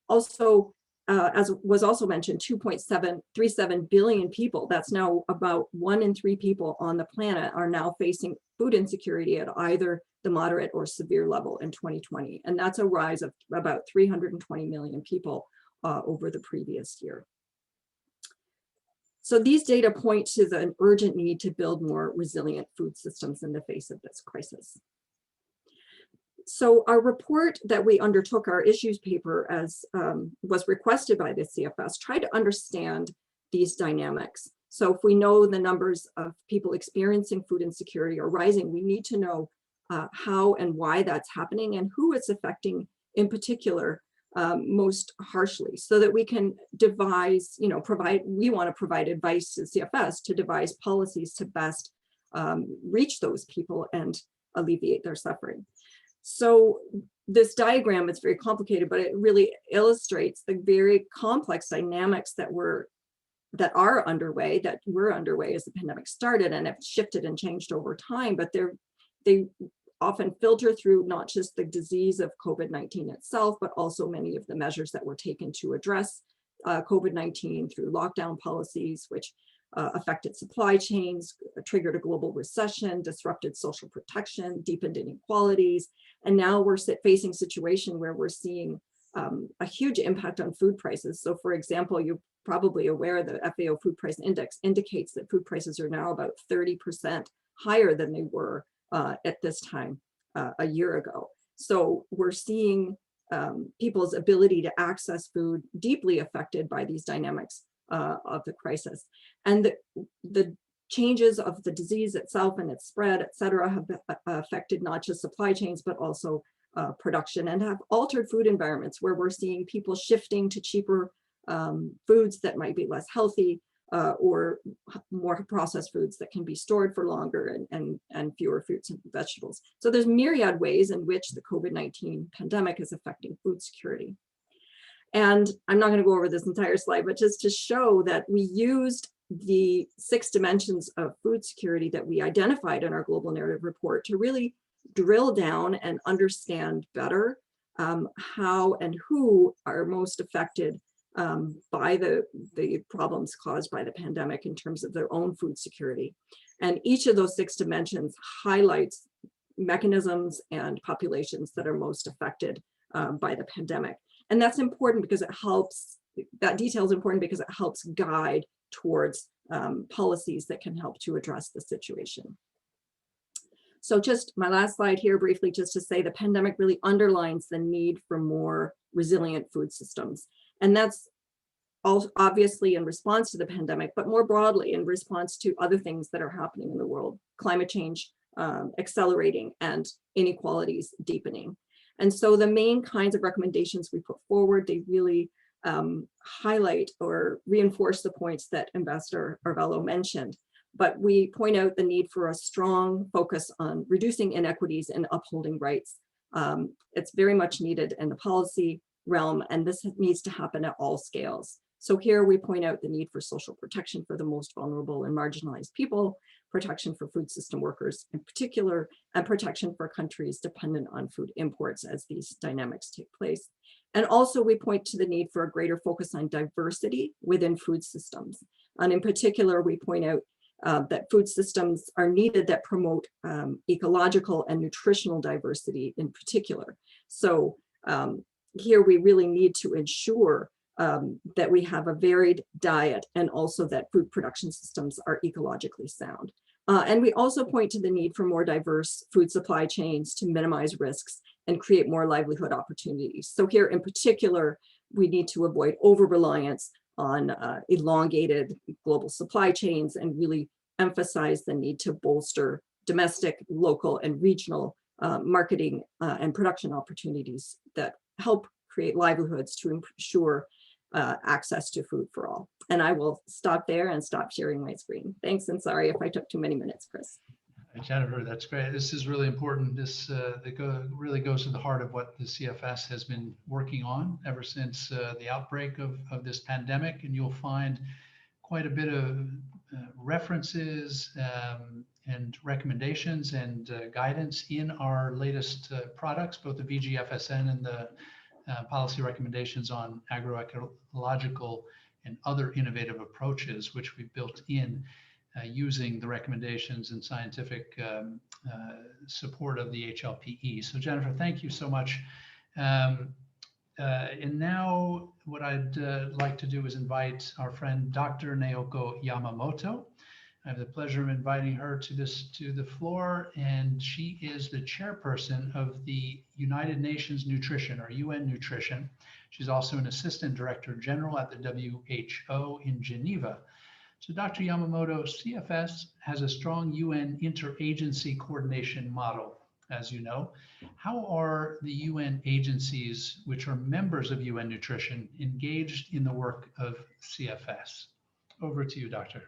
Also, as was also mentioned, 2.737 billion people, that's now about 1 in 3 people on the planet, are now facing food insecurity at either the moderate or severe level in 2020. And that's a rise of about 320 million people over the previous year. So these data point to the urgent need to build more resilient food systems in the face of this crisis. So our report that we undertook, our issues paper, as was requested by the CFS, tried to understand these dynamics. So if we know the numbers of people experiencing food insecurity are rising, we need to know how and why that's happening and who it's affecting in particular most harshly, so that we can devise, we want to provide advice to CFS to devise policies to best reach those people and alleviate their suffering. So this diagram is very complicated, but it really illustrates the very complex dynamics that we're that are underway, that were underway as the pandemic started and have shifted and changed over time, but they often filter through not just the disease of COVID-19 itself, but also many of the measures that were taken to address COVID-19 through lockdown policies, which affected supply chains, triggered a global recession, disrupted social protection, deepened inequalities. And now we're facing a situation where we're seeing a huge impact on food prices. So for example, you're probably aware the FAO Food Price Index indicates that food prices are now about 30% higher than they were at this time a year ago. So we're seeing people's ability to access food deeply affected by these dynamics of the crisis. And the changes of the disease itself and its spread, et cetera, have affected not just supply chains, but also production, and have altered food environments where we're seeing people shifting to cheaper foods that might be less healthy or more processed foods that can be stored for longer and fewer fruits and vegetables. So there's myriad ways in which the COVID-19 pandemic is affecting food security. And I'm not going to go over this entire slide, but just to show that we used the 6 dimensions of food security that we identified in our global narrative report to really drill down and understand better how and who are most affected by the problems caused by the pandemic in terms of their own food security. And each of those 6 dimensions highlights mechanisms and populations that are most affected by the pandemic. And that's important because it helps, that detail is important because it helps guide towards policies that can help to address the situation. So just my last slide here briefly, just to say the pandemic really underlines the need for more resilient food systems. And that's all obviously in response to the pandemic, but more broadly in response to other things that are happening in the world, climate change accelerating and inequalities deepening. And so the main kinds of recommendations we put forward, they really highlight or reinforce the points that Ambassador Arvello mentioned. But we point out the need for a strong focus on reducing inequities and upholding rights. It's very much needed in the policy realm, and this needs to happen at all scales. So here we point out the need for social protection for the most vulnerable and marginalized people, protection for food system workers in particular, and protection for countries dependent on food imports as these dynamics take place. And also we point to the need for a greater focus on diversity within food systems. And in particular, we point out that food systems are needed that promote ecological and nutritional diversity in particular. So here we really need to ensure that we have a varied diet and also that food production systems are ecologically sound. And we also point to the need for more diverse food supply chains to minimize risks and create more livelihood opportunities. So here in particular, we need to avoid over-reliance on elongated global supply chains and really emphasize the need to bolster domestic, local, and regional marketing and production opportunities that help create livelihoods to ensure access to food for all. And I will stop there and stop sharing my screen. Thanks, and sorry if I took too many minutes, Chris. Jennifer, that's great. This is really important. This really goes to the heart of what the CFS has been working on ever since the outbreak of this pandemic. And you'll find quite a bit of references and recommendations and guidance in our latest products, both the VGFSN and the policy recommendations on agroecological and other innovative approaches, which we've built in using the recommendations and scientific support of the HLPE. So Jennifer, thank you so much. And now what I'd like to do is invite our friend, Dr. Naoko Yamamoto. I have the pleasure of inviting her to the floor, and she is the chairperson of the United Nations Nutrition, or UN Nutrition. She's also an assistant director general at the WHO in Geneva. So Dr. Yamamoto, CFS has a strong UN interagency coordination model, as you know. How are the UN agencies, which are members of UN Nutrition, engaged in the work of CFS? Over to you, Doctor.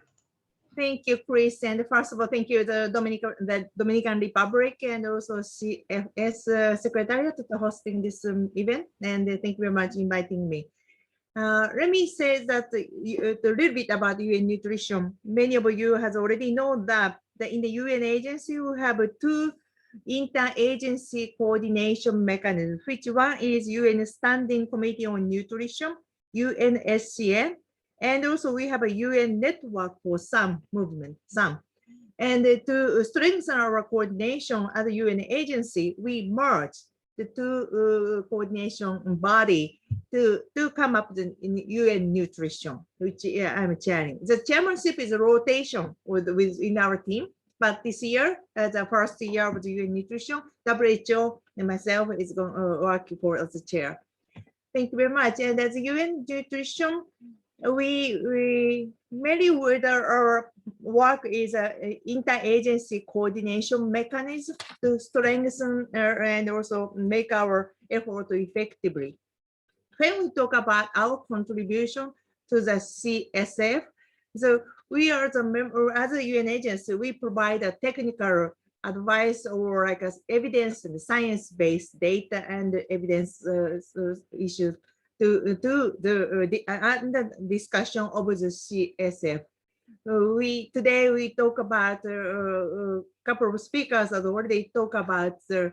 Thank you, Chris. And first of all, thank you, the Dominican Republic and also CFS Secretariat for hosting this event. And thank you very much for inviting me. Let me say that a little bit about UN nutrition. Many of you has already known that in the UN agency, we have two interagency coordination mechanisms, which one is UN Standing Committee on Nutrition, UNSCN, and also we have a UN network for SAM movement, SAM. And to strengthen our coordination as a UN agency, we merged the two coordination body to come up with UN nutrition, which I'm chairing. The chairmanship is a rotation within our team, but this year, as the first year of the UN nutrition, WHO and myself is going to work for as the chair. Thank you very much. And as UN nutrition, we mainly with our work is an interagency coordination mechanism to strengthen and also make our effort effectively. When we talk about our contribution to the CSF, so we are the member, as a UN agency, we provide a technical advice or like evidence and science-based data and evidence issues to the discussion of the CSF. Today we talk about a couple of speakers have already talked about the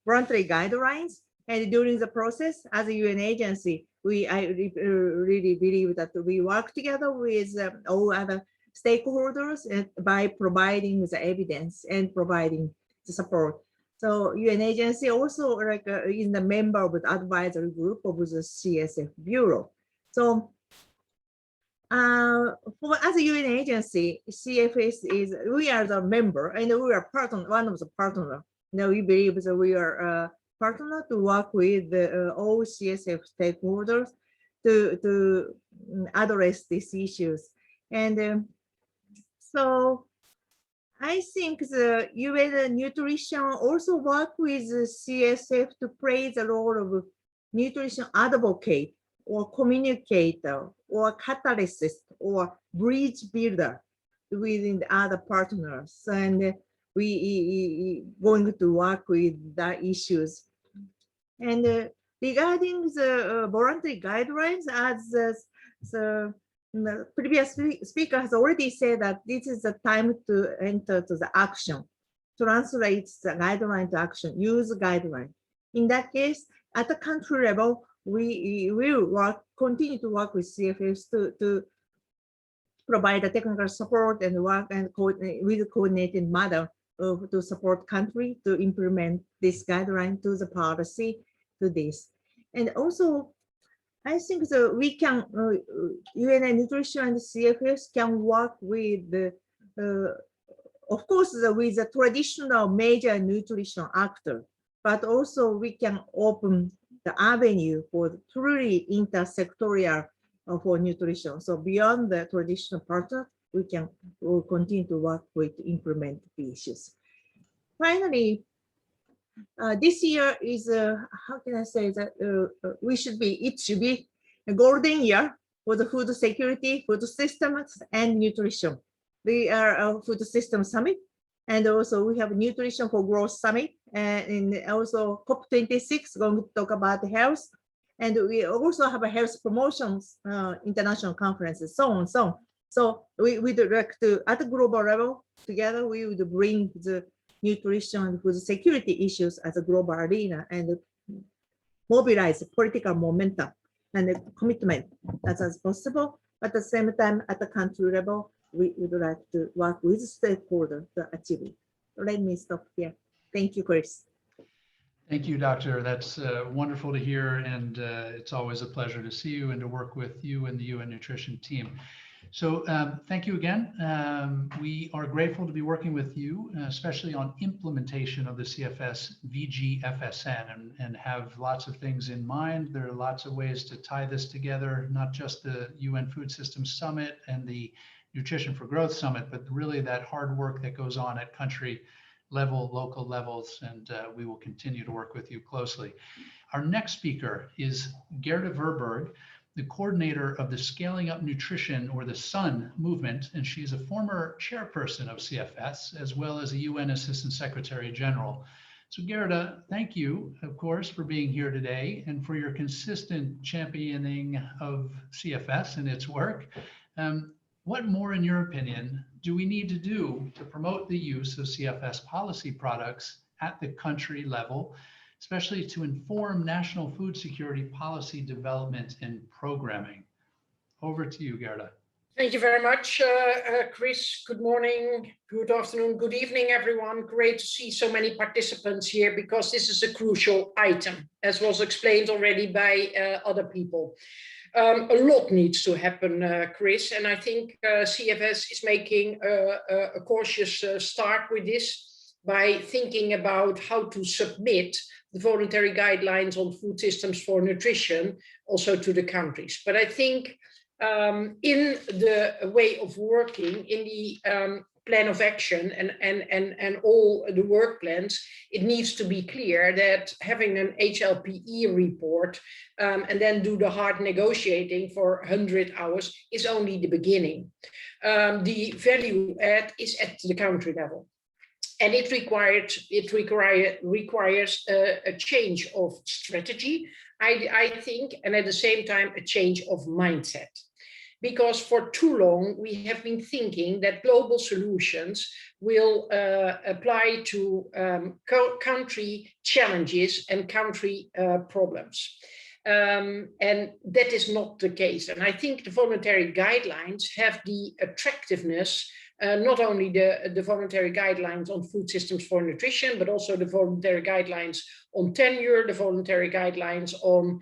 voluntary guidelines, and during the process as a UN agency, I really believe that we work together with all other stakeholders by providing the evidence and providing the support. So UN agency also like is the member of the advisory group of the CSF Bureau. So as a UN agency, CFS we are the member and we are one of the partner. Now we believe that we are a partner to work with all CSF stakeholders to address these issues. And so I think the UN nutrition also work with the CSF to play the role of nutrition advocate or communicator or catalyst or bridge builder within the other partners. And we going to work with the issues. And regarding the voluntary guidelines, as the previous speaker has already said that this is the time to enter to the action, translate the guideline to action, use the guideline. In that case, at the country level, we will continue to work with CFS to provide the technical support and work and with a coordinated manner to support country to implement this guideline to the policy to this. And also, I think that we can, UN Nutrition and CFS can work with, of course, with the traditional major nutrition actor, but also we can open the avenue for truly intersectorial for nutrition. So beyond the traditional partner, we'll continue to work with to implement the issues. Finally, this year is how can I say that it should be a golden year for the food security, food systems, and nutrition. We are a food system summit, and also we have nutrition for growth summit, and also COP26 going to talk about health, and we also have a health promotions international conferences, so on, so on. So we would like to, at the global level, together we would bring the nutrition and food security issues as a global arena and mobilize political momentum and commitment as possible. At the same time, at the country level, we would like to work with stakeholders to achieve it. Let me stop here. Thank you, Chris. Thank you, Doctor. That's wonderful to hear, and it's always a pleasure to see you and to work with you and the UN Nutrition team. So thank you again. We are grateful to be working with you, especially on implementation of the CFS VGFSN, and have lots of things in mind. There are lots of ways to tie this together, not just the UN Food Systems Summit and the Nutrition for Growth Summit, but really that hard work that goes on at country level, local levels, and we will continue to work with you closely. Our next speaker is Gerda Verberg, the coordinator of the Scaling Up Nutrition, or the SUN movement, and she's a former chairperson of CFS, as well as a UN Assistant Secretary General. So Gerda, thank you, of course, for being here today and for your consistent championing of CFS and its work. What more, in your opinion, do we need to do to promote the use of CFS policy products at the country level, especially to inform national food security policy development and programming? Over to you, Gerda. Thank you very much, Chris. Good morning, good afternoon, good evening, everyone. Great to see so many participants here because this is a crucial item, as was explained already by other people. A lot needs to happen, Chris, and I think CFS is making a cautious start with this by thinking about how to submit the voluntary guidelines on food systems for nutrition also to the countries. But I think in the way of working, in the plan of action and all the work plans, it needs to be clear that having an HLPE report and then do the hard negotiating for 100 hours is only the beginning. The value add is at the country level. And it requires a change of strategy, I think, and at the same time, a change of mindset. Because for too long, we have been thinking that global solutions will apply to country challenges and country problems. And that is not the case. And I think the voluntary guidelines have the attractiveness, not only the voluntary guidelines on food systems for nutrition, but also the voluntary guidelines on tenure, the voluntary guidelines on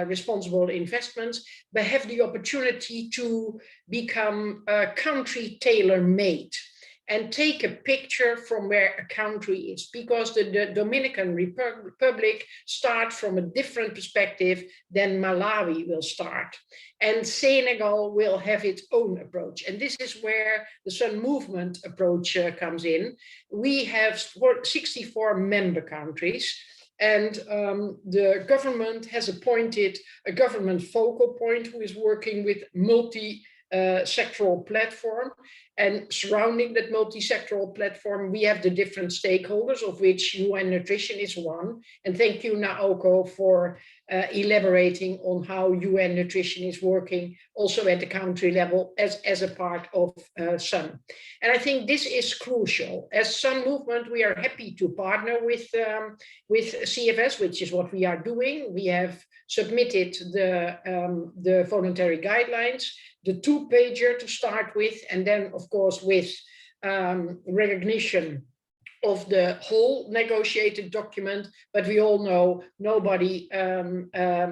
responsible investments, but have the opportunity to become country tailor-made and take a picture from where a country is, because the Dominican Republic starts from a different perspective than Malawi will start. And Senegal will have its own approach. And this is where the Sun Movement approach comes in. We have 64 member countries, and the government has appointed a government focal point who is working with multi-sectoral platform. And surrounding that multi-sectoral platform, we have the different stakeholders, of which UN Nutrition is one. And thank you, Naoko, for elaborating on how UN Nutrition is working also at the country level as a part of SUN. And I think this is crucial. As SUN Movement, we are happy to partner with CFS, which is what we are doing. We have submitted the voluntary guidelines, the 2-pager to start with, and then, of course, with recognition of the whole negotiated document. But we all know nobody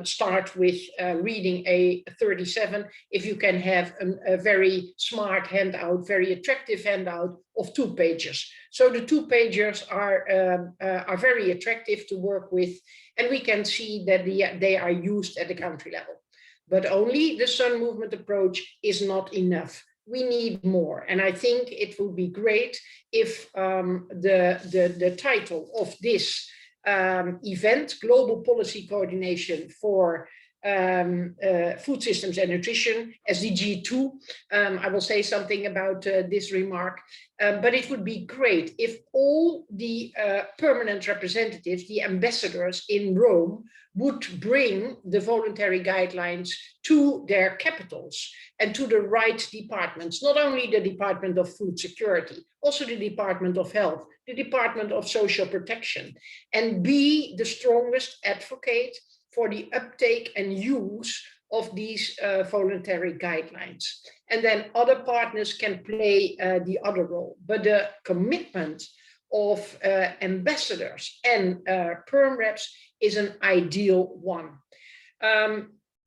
starts with reading a 37 if you can have a very smart handout, very attractive handout of 2 pages. So the 2-pagers are very attractive to work with, and we can see that they are used at the country level. But only the Sun Movement approach is not enough. We need more. And I think it would be great if the title of this event, Global Policy Coordination for Food Systems and Nutrition, SDG2, I will say something about this remark, but it would be great if all the permanent representatives, the ambassadors in Rome, would bring the voluntary guidelines to their capitals and to the right departments, not only the Department of Food Security, also the Department of Health, the Department of Social Protection, and be the strongest advocate for the uptake and use of these voluntary guidelines. And then other partners can play the other role. But the commitment of ambassadors and perm reps is an ideal one.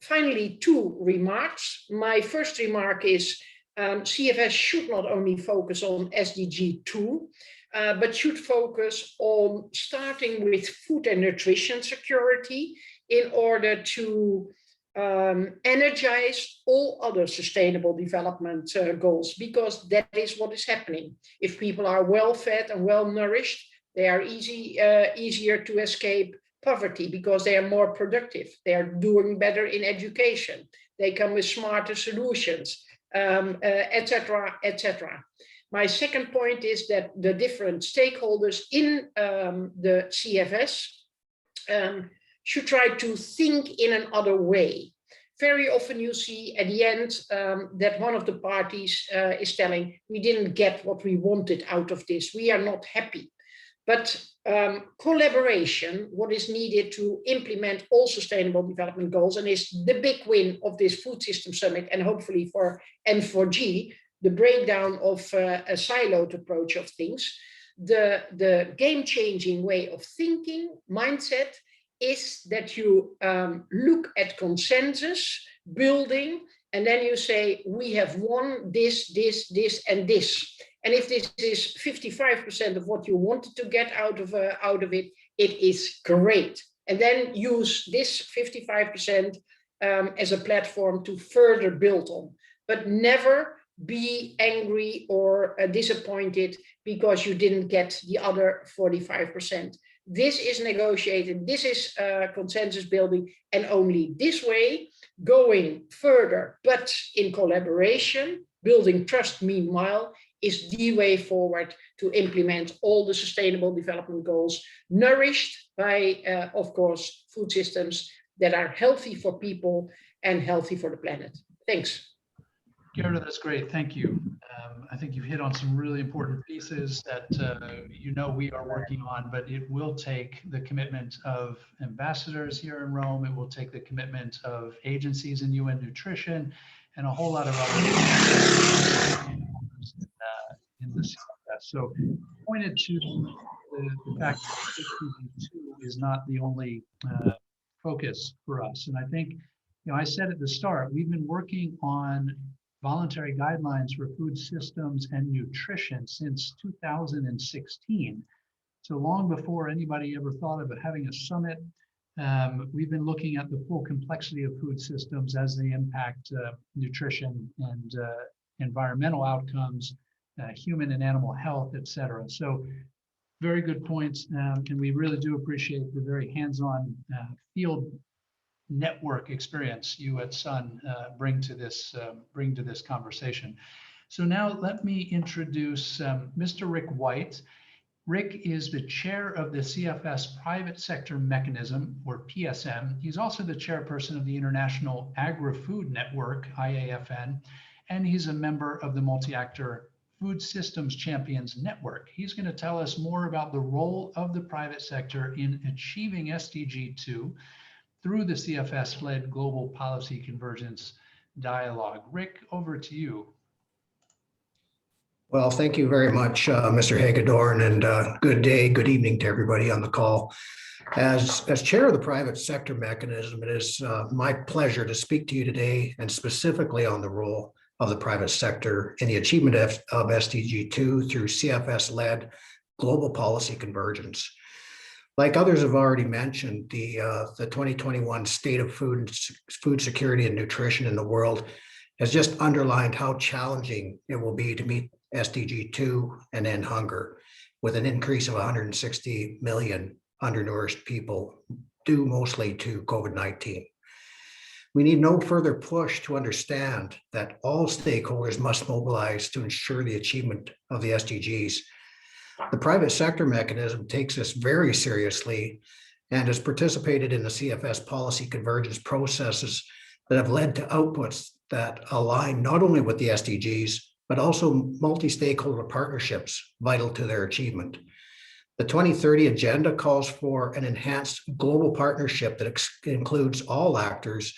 Finally, 2 remarks. My first remark is CFS should not only focus on SDG2, but should focus on starting with food and nutrition security in order to energize all other sustainable development goals, because that is what is happening. If people are well fed and well nourished, they are easier to escape poverty because they are more productive. They are doing better in education. They come with smarter solutions, etc., etc. My second point is that the different stakeholders in the CFS should try to think in another way. Very often you see at the end that one of the parties is telling, we didn't get what we wanted out of this, we are not happy. But collaboration, what is needed to implement all sustainable development goals, and is the big win of this Food System Summit, and hopefully for N4G, the breakdown of a siloed approach of things, the game-changing way of thinking, mindset, is that you look at consensus building, and then you say, we have won this, this, and this. And if this is 55% of what you wanted to get out of it, it is great. And then use this 55% as a platform to further build on. But never be angry or disappointed because you didn't get the other 45%. This is negotiated, this is consensus building, and only this way, going further, but in collaboration, building trust meanwhile, is the way forward to implement all the sustainable development goals, nourished by, of course, food systems that are healthy for people and healthy for the planet. Thanks. Gerda, that's great. Thank you. I think you've hit on some really important pieces that we are working on, but it will take the commitment of ambassadors here in Rome. It will take the commitment of agencies in UN Nutrition and a whole lot of other in the CFS. So pointed to the fact that SDG2 is not the only focus for us. And I think, I said at the start, we've been working on voluntary guidelines for food systems and nutrition since 2016. So long before anybody ever thought of having a summit, we've been looking at the full complexity of food systems as they impact nutrition and environmental outcomes, human and animal health, et cetera. So very good points. And we really do appreciate the very hands-on field network experience you at Sun bring to this conversation. So now let me introduce Mr. Rick White. Rick is the chair of the CFS Private Sector Mechanism, or PSM. He's also the chairperson of the International Agri-Food Network, IAFN, and he's a member of the Multi-Actor Food Systems Champions Network. He's going to tell us more about the role of the private sector in achieving SDG2 through the CFS-led Global Policy Convergence Dialogue. Rick, over to you. Well, thank you very much, Mr. Hagedorn, and good day, good evening to everybody on the call. As chair of the private sector mechanism, it is my pleasure to speak to you today, and specifically on the role of the private sector in the achievement of SDG2 through CFS-led global policy convergence. Like others have already mentioned, the 2021 state of food security and nutrition in the world has just underlined how challenging it will be to meet SDG2 and end hunger, with an increase of 160 million undernourished people due mostly to COVID-19. We need no further push to understand that all stakeholders must mobilize to ensure the achievement of the SDGs. The private sector mechanism takes this very seriously and has participated in the CFS policy convergence processes that have led to outputs that align not only with the SDGs, but also multi-stakeholder partnerships vital to their achievement. The 2030 agenda calls for an enhanced global partnership that includes all actors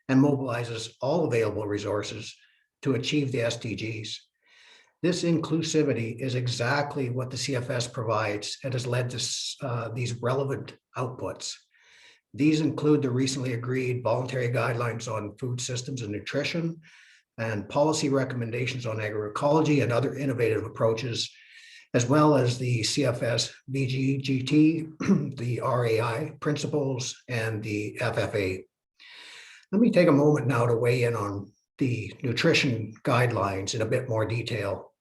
and mobilizes all available resources to achieve the SDGs. This inclusivity is exactly what the CFS provides and has led to these relevant outputs. These include the recently agreed voluntary guidelines on food systems and nutrition, and policy recommendations on agroecology and other innovative approaches, as well as the CFS VGGT, the RAI principles, and the FFA. Let me take a moment now to weigh in on the nutrition guidelines in a bit more detail.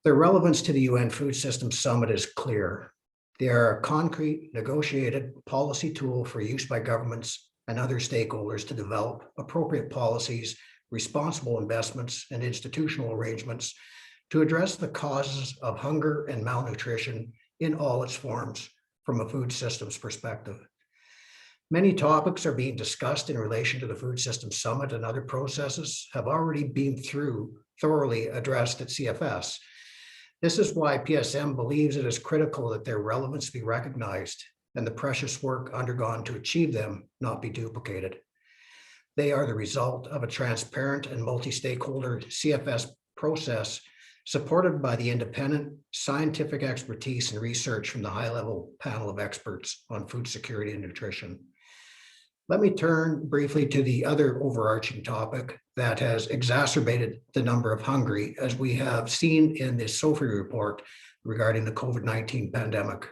Their relevance to the UN Food Systems Summit is clear. They are a concrete, negotiated policy tool for use by governments and other stakeholders to develop appropriate policies, responsible investments, and institutional arrangements to address the causes of hunger and malnutrition in all its forms from a food systems perspective. Many topics are being discussed in relation to the Food Systems Summit, and other processes have already been thoroughly addressed at CFS. This is why PSM believes it is critical that their relevance be recognized and the precious work undergone to achieve them not be duplicated. They are the result of a transparent and multi-stakeholder CFS process supported by the independent scientific expertise and research from the high-level panel of experts on food security and nutrition. Let me turn briefly to the other overarching topic that has exacerbated the number of hungry, as we have seen in the SOFI report regarding the COVID-19 pandemic.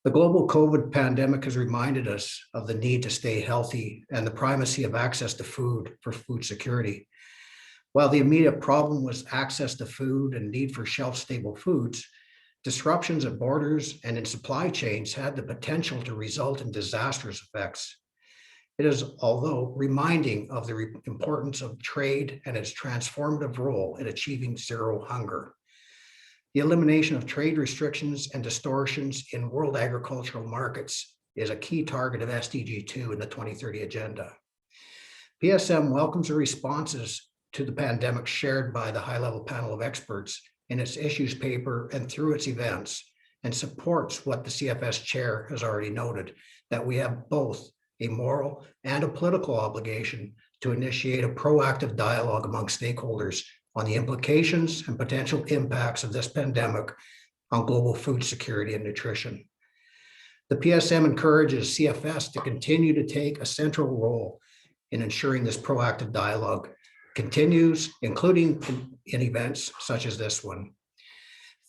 The global COVID pandemic has reminded us of the need to stay healthy and the primacy of access to food for food security. While the immediate problem was access to food and need for shelf-stable foods, disruptions at borders and in supply chains had the potential to result in disastrous effects. It is, although, reminding of the importance of trade and its transformative role in achieving zero hunger. The elimination of trade restrictions and distortions in world agricultural markets is a key target of SDG2 in the 2030 agenda. PSM welcomes the responses to the pandemic shared by the high-level panel of experts in its issues paper and through its events, and supports what the CFS chair has already noted, that we have both a moral and a political obligation to initiate a proactive dialogue among stakeholders on the implications and potential impacts of this pandemic on global food security and nutrition. The PSM encourages CFS to continue to take a central role in ensuring this proactive dialogue continues, including in events such as this one.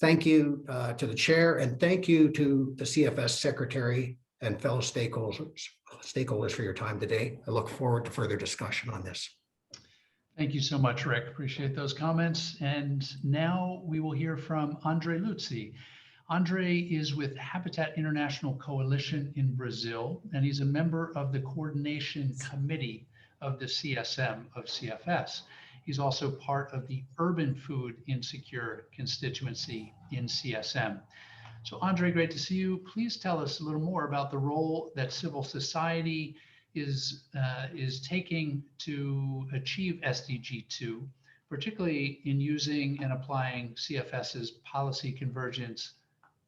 Thank you to the chair, and thank you to the CFS secretary and fellow stakeholders for your time today. I look forward to further discussion on this. Thank you so much, Rick. Appreciate those comments. And now we will hear from Andre Luzzi. Andre is with Habitat International Coalition in Brazil, and he's a member of the coordination committee of the CSM of CFS. He's also part of the Urban Food Insecure constituency in CSM. So Andre, great to see you. Please tell us a little more about the role that civil society is taking to achieve SDG2, particularly in using and applying CFS's policy convergence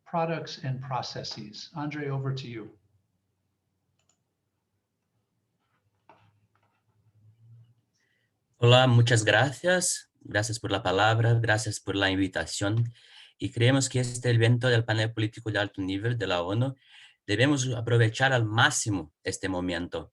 products and processes. Andre, over to you. Hola, muchas gracias. Gracias por la palabra, gracias por la invitación. Y creemos que este evento del panel político de alto nivel de la ONU debemos aprovechar al máximo este momento.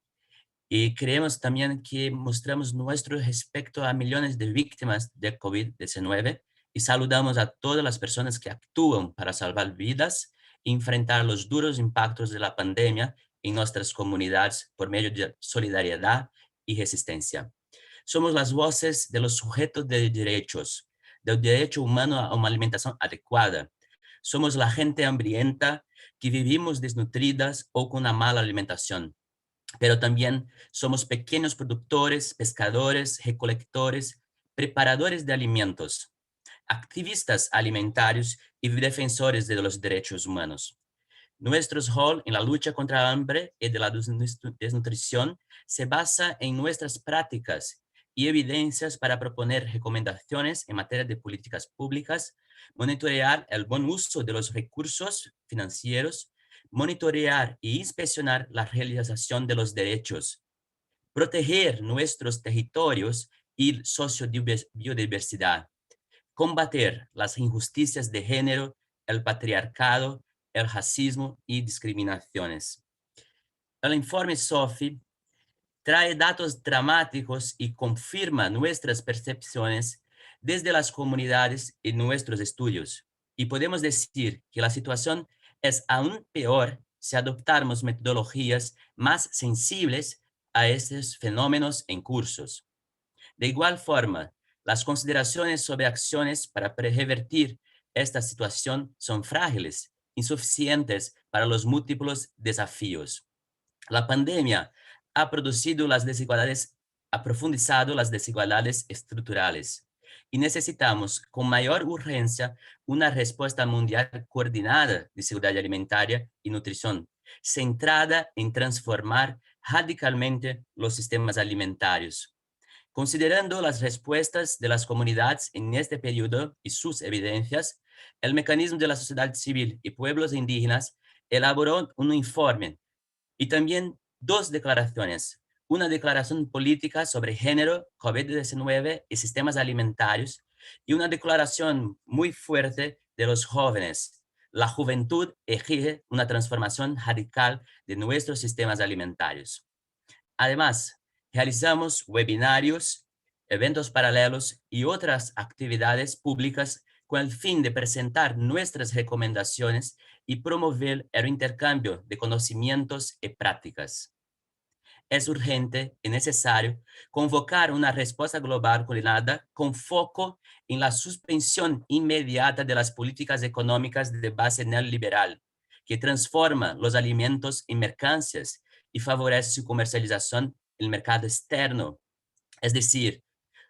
Y creemos también que mostramos nuestro respeto a millones de víctimas de COVID-19 y saludamos a todas las personas que actúan para salvar vidas y enfrentar los duros impactos de la pandemia en nuestras comunidades por medio de solidaridad y resistencia. Somos las voces de los sujetos de derechos, del derecho humano a una alimentación adecuada. Somos la gente hambrienta que vivimos desnutridas o con una mala alimentación. Pero también somos pequeños productores, pescadores, recolectores, preparadores de alimentos, activistas alimentarios y defensores de los derechos humanos. Nuestro rol en la lucha contra el hambre y de la desnutrición se basa en nuestras prácticas y evidencias para proponer recomendaciones en materia de políticas públicas, monitorear el buen uso de los recursos financieros, monitorear y inspeccionar la realización de los derechos, proteger nuestros territorios y sociobiodiversidad, combater las injusticias de género, el patriarcado, el racismo y discriminaciones. El informe SOFI trae datos dramáticos y confirma nuestras percepciones desde las comunidades y nuestros estudios. Y podemos decir que la situación es aún peor si adoptamos metodologías más sensibles a estos fenómenos en cursos. De igual forma, las consideraciones sobre acciones para revertir esta situación son frágiles, insuficientes para los múltiples desafíos. La pandemia ha profundizado las desigualdades estructurales y necesitamos con mayor urgencia una respuesta mundial coordinada de seguridad alimentaria y nutrición, centrada en transformar radicalmente los sistemas alimentarios. Considerando las respuestas de las comunidades en este periodo y sus evidencias, el mecanismo de la sociedad civil y pueblos indígenas elaboró un informe y también dos declaraciones. Una declaración política sobre género, COVID-19 y sistemas alimentarios, y una declaración muy fuerte de los jóvenes. La juventud exige una transformación radical de nuestros sistemas alimentarios. Además, realizamos webinarios, eventos paralelos y otras actividades públicas con el fin de presentar nuestras recomendaciones y promover el intercambio de conocimientos y prácticas. Es urgente y necesario convocar una respuesta global coordinada con foco en la suspensión inmediata de las políticas económicas de base neoliberal, que transforman los alimentos en mercancías y favorece su comercialización en el mercado externo. Es decir,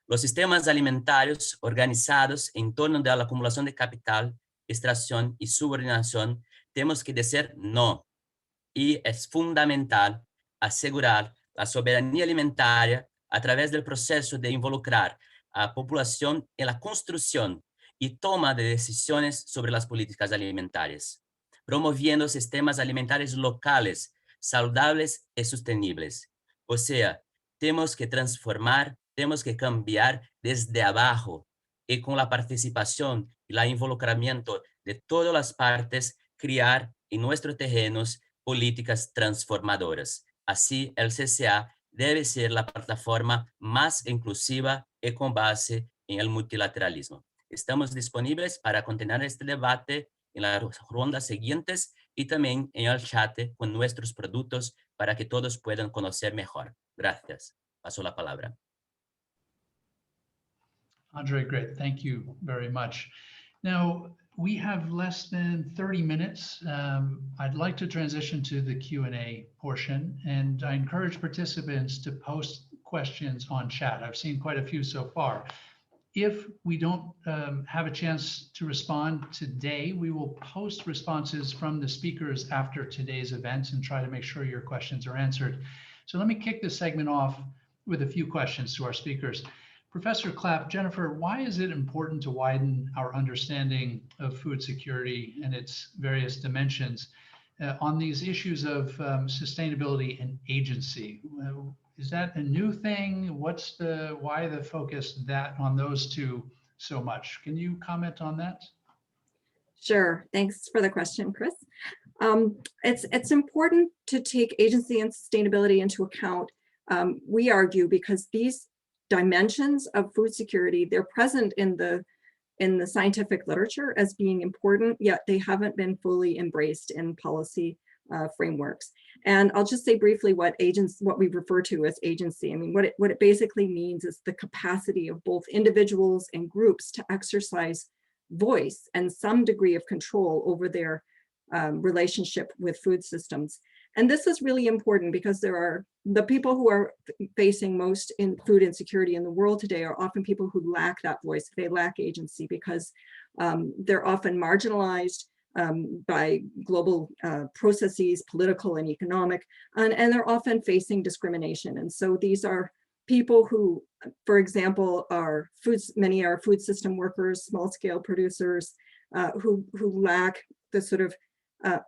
los sistemas alimentarios organizados en torno de la acumulación de capital, extracción y subordinación, tenemos que decir no. Y es fundamental asegurar la soberanía alimentaria a través del proceso de involucrar a la población en la construcción y toma de decisiones sobre las políticas alimentarias, promoviendo sistemas alimentarios locales, saludables y sostenibles. O sea, tenemos que transformar, tenemos que cambiar desde abajo y con la participación y el involucramiento de todas las partes, crear en nuestros terrenos políticas transformadoras. Así, el CCA debe ser la plataforma más inclusiva y con base en el multilateralismo. Estamos disponibles para continuar este debate en las rondas siguientes y también en el chat con nuestros productos para que todos puedan conocer mejor. Gracias. Paso la palabra. Andre, great. Thank you very much. Now, we have less than 30 minutes. I'd like to transition to the Q&A portion, and I encourage participants to post questions on chat. I've seen quite a few so far. If we don't have a chance to respond today, we will post responses from the speakers after today's events and try to make sure your questions are answered. So let me kick this segment off with a few questions to our speakers. Professor Clapp, Jennifer, why is it important to widen our understanding of food security and its various dimensions on these issues of sustainability and agency? Is that a new thing? Why the focus on those two so much? Can you comment on that? Sure. Thanks for the question, Chris. It's important to take agency and sustainability into account, we argue, because these dimensions of food security, they're present in the scientific literature as being important, yet they haven't been fully embraced in policy frameworks. And I'll just say briefly what we refer to as agency. I mean, what it basically means is the capacity of both individuals and groups to exercise voice and some degree of control over their relationship with food systems. And this is really important because the people who are facing most in food insecurity in the world today are often people who lack that voice. They lack agency because they're often marginalized by global processes, political and economic, and they're often facing discrimination. And so these are people who, for example, many are food system workers, small scale producers who lack the sort of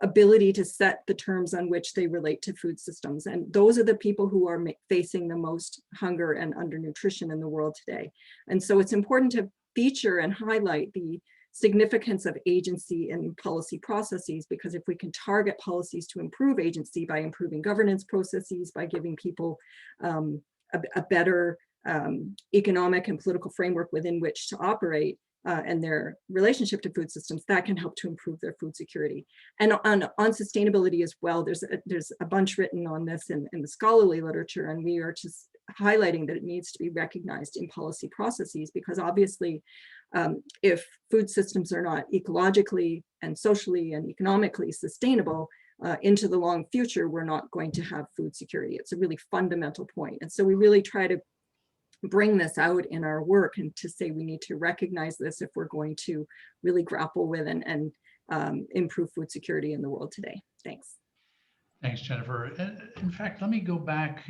ability to set the terms on which they relate to food systems. And those are the people who are facing the most hunger and undernutrition in the world today. And so it's important to feature and highlight the significance of agency in policy processes, because if we can target policies to improve agency by improving governance processes, by giving people a better economic and political framework within which to operate, and their relationship to food systems, that can help to improve their food security. And on sustainability as well, there's a bunch written on this in the scholarly literature, and we are just highlighting that it needs to be recognized in policy processes, because obviously if food systems are not ecologically and socially and economically sustainable into the long future, we're not going to have food security. It's a really fundamental point. And so we really try to bring this out in our work and to say we need to recognize this if we're going to really grapple with and improve food security in the world today. Thanks. Thanks, Jennifer. In fact, let me go back.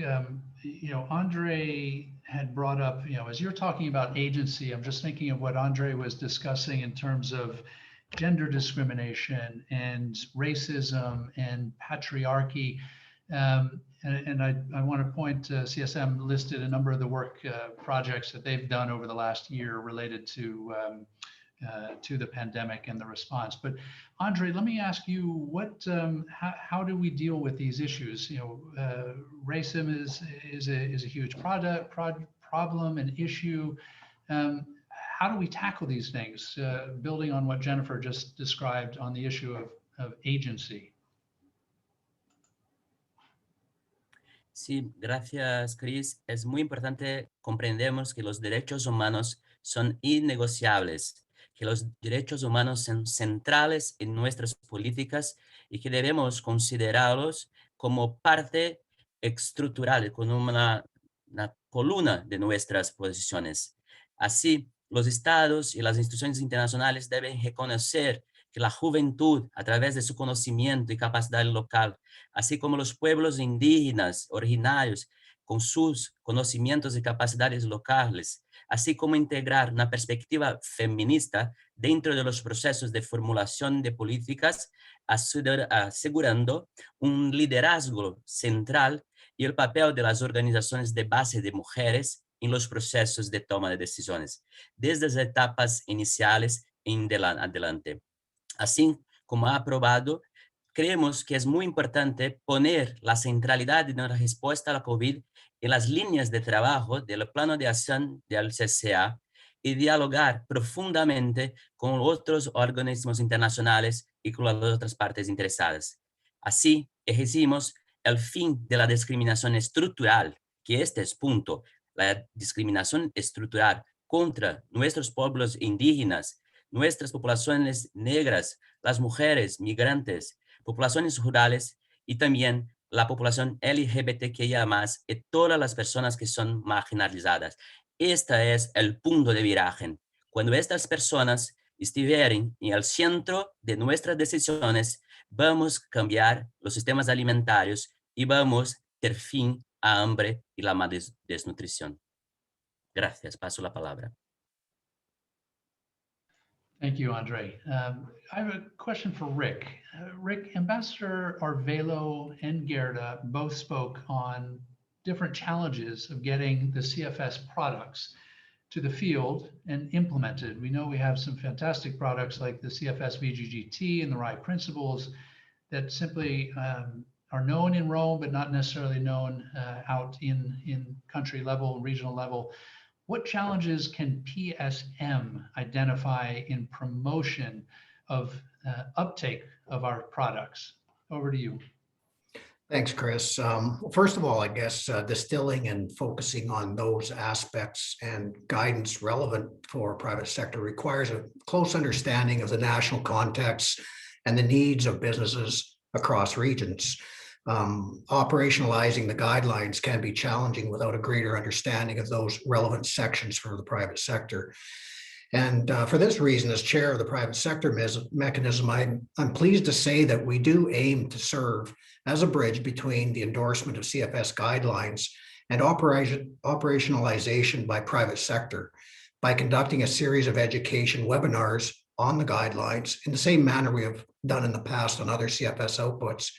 Andre had brought up, as you're talking about agency, I'm just thinking of what Andre was discussing in terms of gender discrimination and racism and patriarchy. And I want to point to CSM listed a number of the work projects that they've done over the last year related to the pandemic and the response. But Andre, let me ask you, how do we deal with these issues? Racism is a huge problem and issue. How do we tackle these things? Building on what Jennifer just described on the issue of agency. Sí, gracias, Chris. Es muy importante comprendemos que los derechos humanos son innegociables, que los derechos humanos son centrales en nuestras políticas y que debemos considerarlos como parte estructural, como una columna de nuestras posiciones. Así, los estados y las instituciones internacionales deben reconocer que la juventud, a través de su conocimiento y capacidad local, así como los pueblos indígenas originarios, con sus conocimientos y capacidades locales, así como integrar una perspectiva feminista dentro de los procesos de formulación de políticas, asegurando un liderazgo central y el papel de las organizaciones de base de mujeres en los procesos de toma de decisiones, desde las etapas iniciales en adelante. Así como ha aprobado, creemos que es muy importante poner la centralidad de la respuesta a la COVID en las líneas de trabajo del plano de acción del CCA y dialogar profundamente con otros organismos internacionales y con las otras partes interesadas. Así, exigimos el fin de la discriminación estructural, que este es punto, la discriminación estructural contra nuestros pueblos indígenas, nuestras poblaciones negras, las mujeres, migrantes, poblaciones rurales y también la población LGBTQIA+, y todas las personas que son marginalizadas. Este es el punto de viraje. Cuando estas personas estuvieran en el centro de nuestras decisiones, vamos a cambiar los sistemas alimentarios y vamos a dar fin a hambre y la desnutrición. Gracias. Paso la palabra. Thank you, Andre. I have a question for Rick. Rick, Ambassador Arvelo and Gerda both spoke on different challenges of getting the CFS products to the field and implemented. We know we have some fantastic products like the CFS VGGT and the RIE principles that simply are known in Rome, but not necessarily known out in country level, regional level. What challenges can PSM identify in promotion of uptake of our products? Over to you. Thanks, Chris. First of all, I guess distilling and focusing on those aspects and guidance relevant for private sector requires a close understanding of the national context and the needs of businesses across regions. Operationalizing the guidelines can be challenging without a greater understanding of those relevant sections for the private sector. And for this reason, as chair of the private sector mechanism, I'm pleased to say that we do aim to serve as a bridge between the endorsement of CFS guidelines and operationalization by private sector by conducting a series of education webinars on the guidelines in the same manner we have done in the past on other CFS outputs.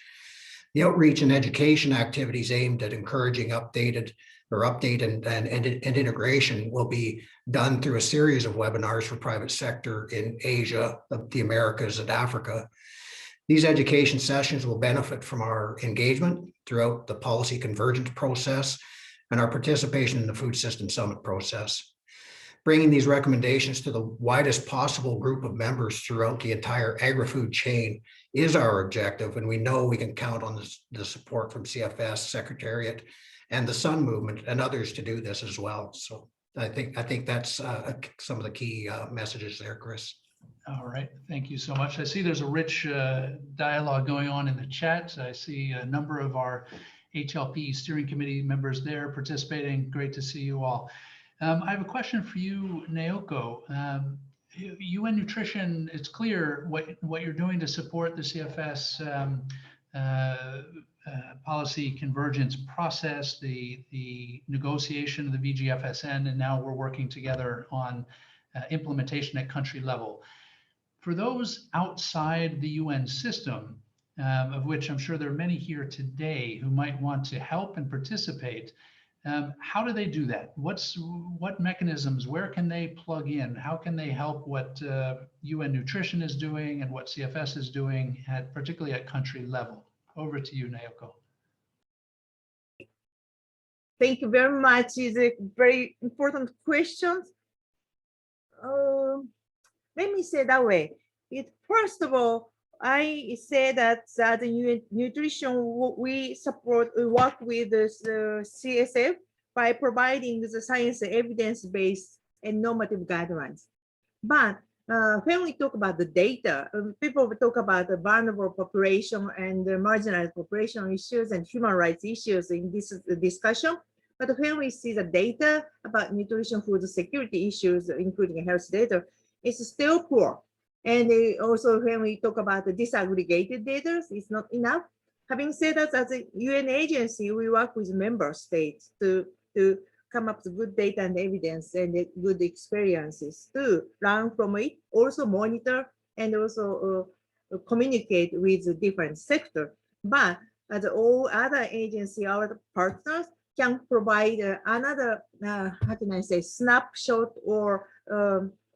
The outreach and education activities aimed at encouraging update and integration will be done through a series of webinars for private sector in Asia, the Americas, and Africa. These education sessions will benefit from our engagement throughout the policy convergence process and our participation in the Food System Summit process. Bringing these recommendations to the widest possible group of members throughout the entire agri-food chain is our objective, and we know we can count on the support from CFS Secretariat and the Sun Movement and others to do this as well. So I think that's some of the key messages there, Chris. All right, thank you so much. I see there's a rich dialogue going on in the chat. I see a number of our HLP steering committee members there participating. Great to see you all. I have a question for you, Naoko. UN Nutrition, it's clear what you're doing to support the CFS policy convergence process, the negotiation of the VGFSN, and now we're working together on implementation at country level. For those outside the UN system, of which I'm sure there are many here today who might want to help and participate, how do they do that? What mechanisms, where can they plug in? How can they help what UN Nutrition is doing and what CFS is doing, particularly at country level? Over to you, Naoko. Thank you very much. It's a very important question. Let me say that way. First of all, I say that the nutrition, we work with the CSF by providing the science evidence-based and normative guidelines. But when we talk about the data, people talk about the vulnerable population and the marginalized population issues and human rights issues in this discussion. But when we see the data about nutrition food security issues, including health data, it's still poor. And also when we talk about the disaggregated data, it's not enough. Having said that, as a UN agency, we work with member states to come up with good data and evidence and good experiences to learn from it, also monitor and also communicate with the different sectors. But as all other agencies, our partners can provide another, how can I say, snapshot or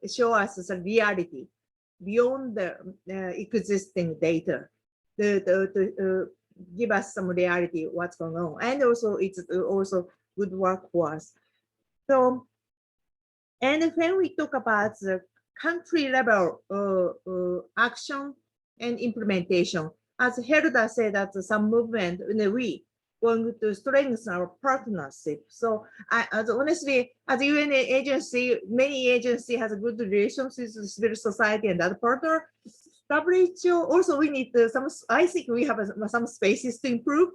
show us the reality beyond the existing data to give us some reality what's going on. And also it's also good work for us. So, and when we talk about the country level action and implementation, as Helda said, that some movement we going to strengthen our partnership. So honestly, as a UN agency, many agencies has a good relations with civil society and other partner. WHO also we need some, I think we have some spaces to improve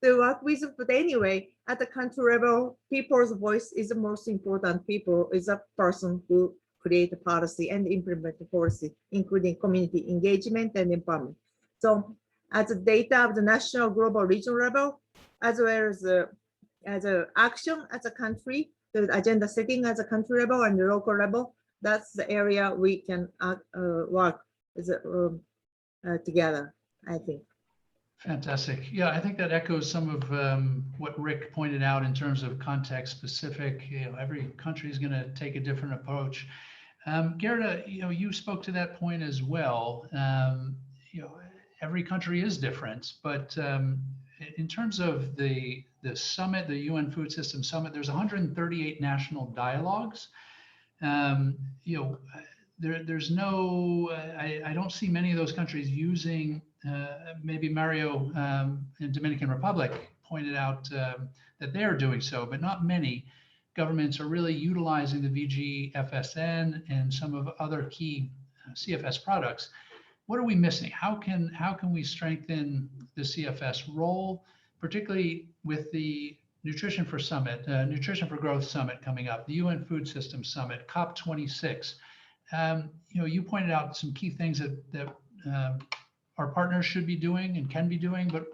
to work with, but anyway, at the country level, people's voice is the most important. People is a person who create a policy and implement the policy, including community engagement and empowerment. So as the data of the national, global, regional level, as well as a action as a country, the agenda setting as a country level and the local level, that's the area we can work together, I think. Fantastic. Yeah, I think that echoes some of what Rick pointed out in terms of context specific. You know, every country is going to take a different approach. Gerda, you know, you spoke to that point as well. You know, every country is different, but in terms of the summit, the UN Food System Summit, there's 138 national dialogues. You know, there's no, I don't see many of those countries using, maybe Mario in Dominican Republic pointed out that they are doing so, but not many governments are really utilizing the VGFSN and some of other key CFS products. What are we missing? How can we strengthen the CFS role, particularly with the Nutrition for Growth Summit coming up, the UN Food System Summit, COP26? You know, you pointed out some key things that our partners should be doing and can be doing, but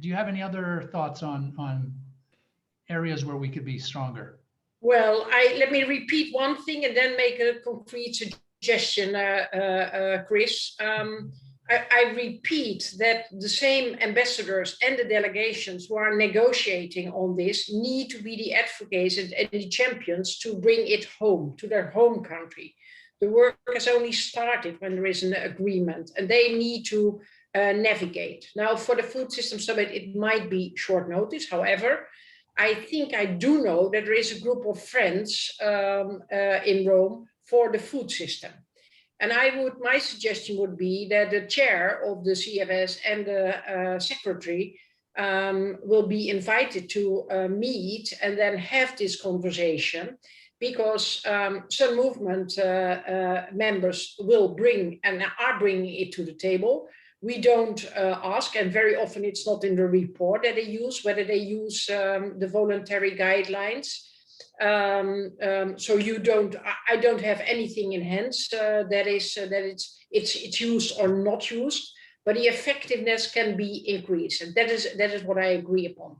do you have any other thoughts on areas where we could be stronger? Well, let me repeat one thing and then make a concrete suggestion, Chris. I repeat that the same ambassadors and the delegations who are negotiating on this need to be the advocates and the champions to bring it home to their home country. The work has only started when there is an agreement, and they need to navigate. Now, for the Food System Summit, it might be short notice. However, I think I do know that there is a group of friends in Rome for the food system. And my suggestion would be that the chair of the CFS and the secretary will be invited to meet and then have this conversation, because some movement members will bring and are bringing it to the table. We don't ask, and very often it's not in the report that they use, whether they use the voluntary guidelines. So you don't, I don't have anything in hands that it's used or not used, but the effectiveness can be increased. And that is what I agree upon.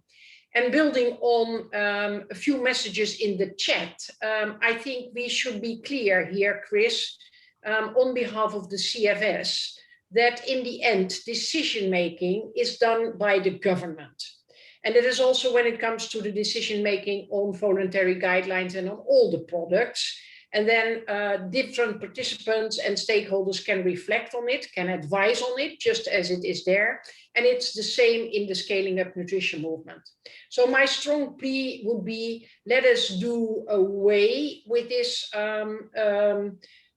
And building on a few messages in the chat, I think we should be clear here, Chris, on behalf of the CFS, that in the end, decision-making is done by the government. And it is also when it comes to the decision-making on voluntary guidelines and on all the products. And then different participants and stakeholders can reflect on it, can advise on it, just as it is there. And it's the same in the scaling up nutrition movement. So my strong plea would be, let us do away with this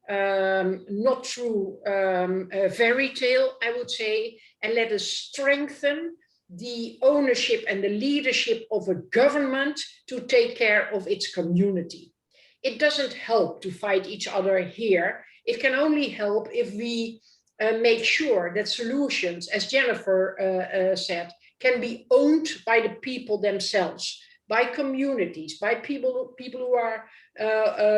not true fairy tale, I would say, and let us strengthen the ownership and the leadership of a government to take care of its community. It doesn't help to fight each other here. It can only help if we make sure that solutions, as Jennifer said, can be owned by the people themselves, by communities, by people who are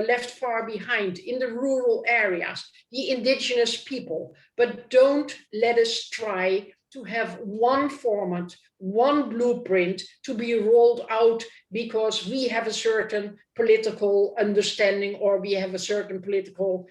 left far behind in the rural areas, the indigenous people. But don't let us try to have one format, one blueprint to be rolled out because we have a certain political understanding or we have a certain political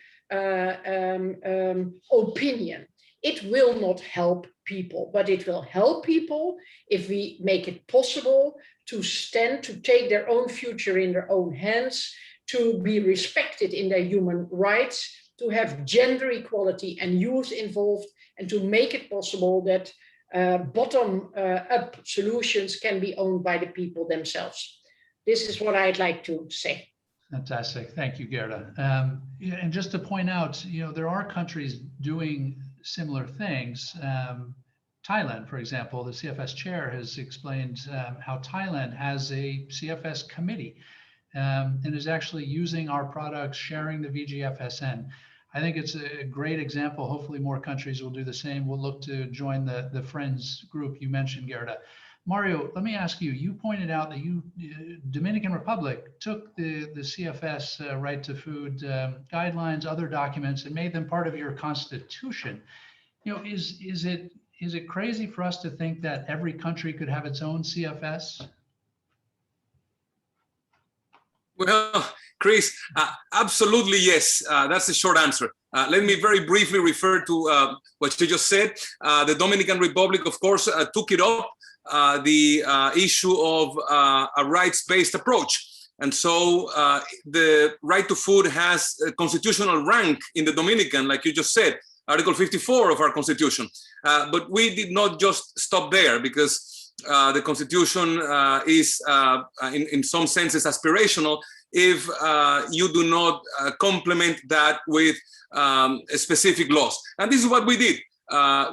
opinion. It will not help people, but it will help people if we make it possible to stand, to take their own future in their own hands, to be respected in their human rights, to have gender equality and youth involved, and to make it possible that bottom-up solutions can be owned by the people themselves. This is what I'd like to say. Fantastic. Thank you, Gerda. And just to point out, there are countries doing similar things. Thailand, for example, the CFS chair has explained how Thailand has a CFS committee and is actually using our products, sharing the VGFSN. I think it's a great example. Hopefully more countries will do the same. We'll look to join the Friends group you mentioned, Gerda. Mario, let me ask you, you pointed out that Dominican Republic took the CFS right to food guidelines, other documents, and made them part of your constitution. Is it crazy for us to think that every country could have its own CFS? Well, Chris, absolutely yes. That's the short answer. Let me very briefly refer to what you just said. The Dominican Republic, of course, took it up, the issue of a rights-based approach. And so the right to food has a constitutional rank in the Dominican, like you just said, Article 54 of our Constitution. But we did not just stop there because the Constitution is, in some senses, aspirational if you do not complement that with specific laws. And this is what we did.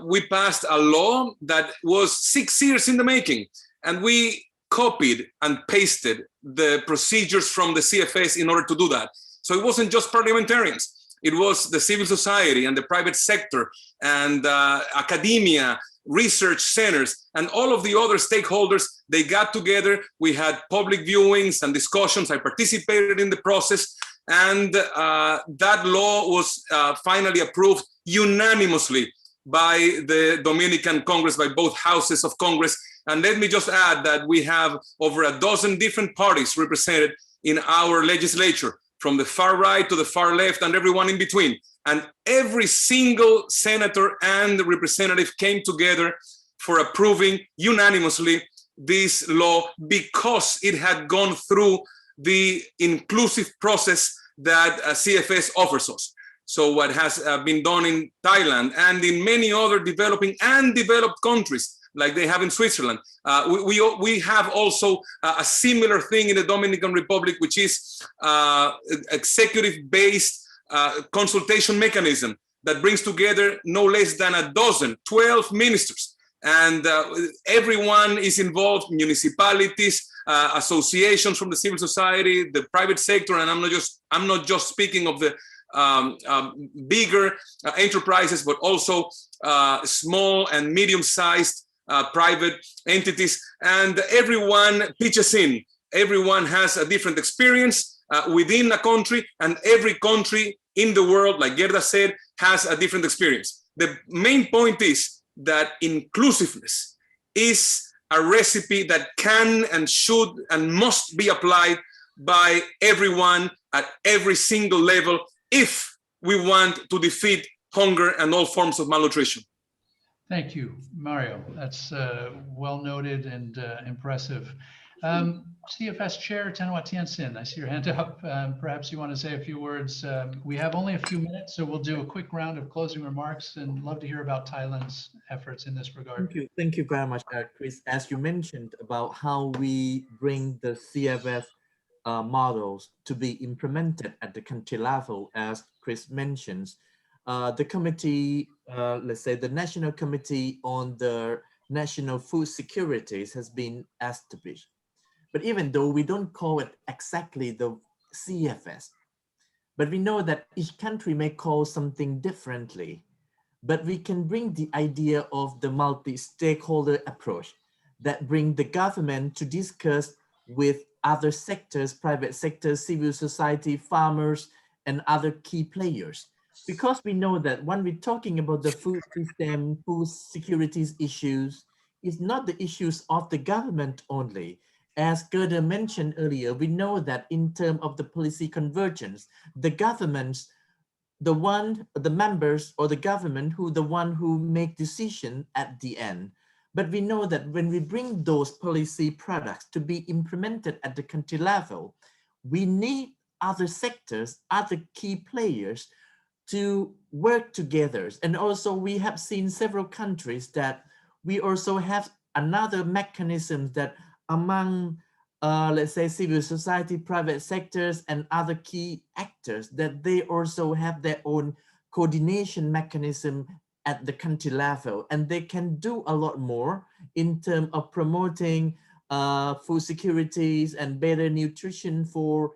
We passed a law that was 6 years in the making, and we copied and pasted the procedures from the CFS in order to do that. So it wasn't just parliamentarians. It was the civil society and the private sector and academia, research centers, and all of the other stakeholders. They got together. We had public viewings and discussions. I participated in the process. And that law was finally approved unanimously by the Dominican Congress, by both houses of Congress. And let me just add that we have over a dozen different parties represented in our legislature, from the far right to the far left and everyone in between. And every single senator and representative came together for approving unanimously this law because it had gone through the inclusive process that CFS offers us. So what has been done in Thailand and in many other developing and developed countries, like they have in Switzerland, we have also a similar thing in the Dominican Republic, which is executive-based consultation mechanism that brings together no less than 12 ministers. And everyone is involved, municipalities, associations from the civil society, the private sector, and I'm not just speaking of the bigger enterprises, but also small and medium-sized private entities, and everyone pitches in everyone has a different experience within a country, and every country in the world, like Gerda said, has a different experience. The main point is that inclusiveness is a recipe that can and should and must be applied by everyone at every single level if we want to defeat hunger and all forms of malnutrition. Thank you, Mario. That's well noted and impressive. CFS Chair Tanawa Tiansin, I see your hand up. Perhaps you want to say a few words. We have only a few minutes, so we'll do a quick round of closing remarks and love to hear about Thailand's efforts in this regard. Thank you very much, Chris. As you mentioned about how we bring the CFS models to be implemented at the country level, as Chris mentions, the committee, let's say the National Committee on the National Food Securities has been established. But even though we don't call it exactly the CFS, but we know that each country may call something differently, but we can bring the idea of the multi-stakeholder approach that bring the government to discuss with other sectors, private sectors, civil society, farmers, and other key players. Because we know that when we're talking about the food system, food securities issues, it's not the issues of the government only. As Gerda mentioned earlier, we know that in terms of the policy convergence, the governments, the members or the government the one who make decision at the end. But we know that when we bring those policy products to be implemented at the country level, we need other sectors, other key players to work together. And also we have seen several countries that we also have another mechanism that among, let's say, civil society, private sectors, and other key actors, that they also have their own coordination mechanism at the country level. And they can do a lot more in terms of promoting food securities and better nutrition for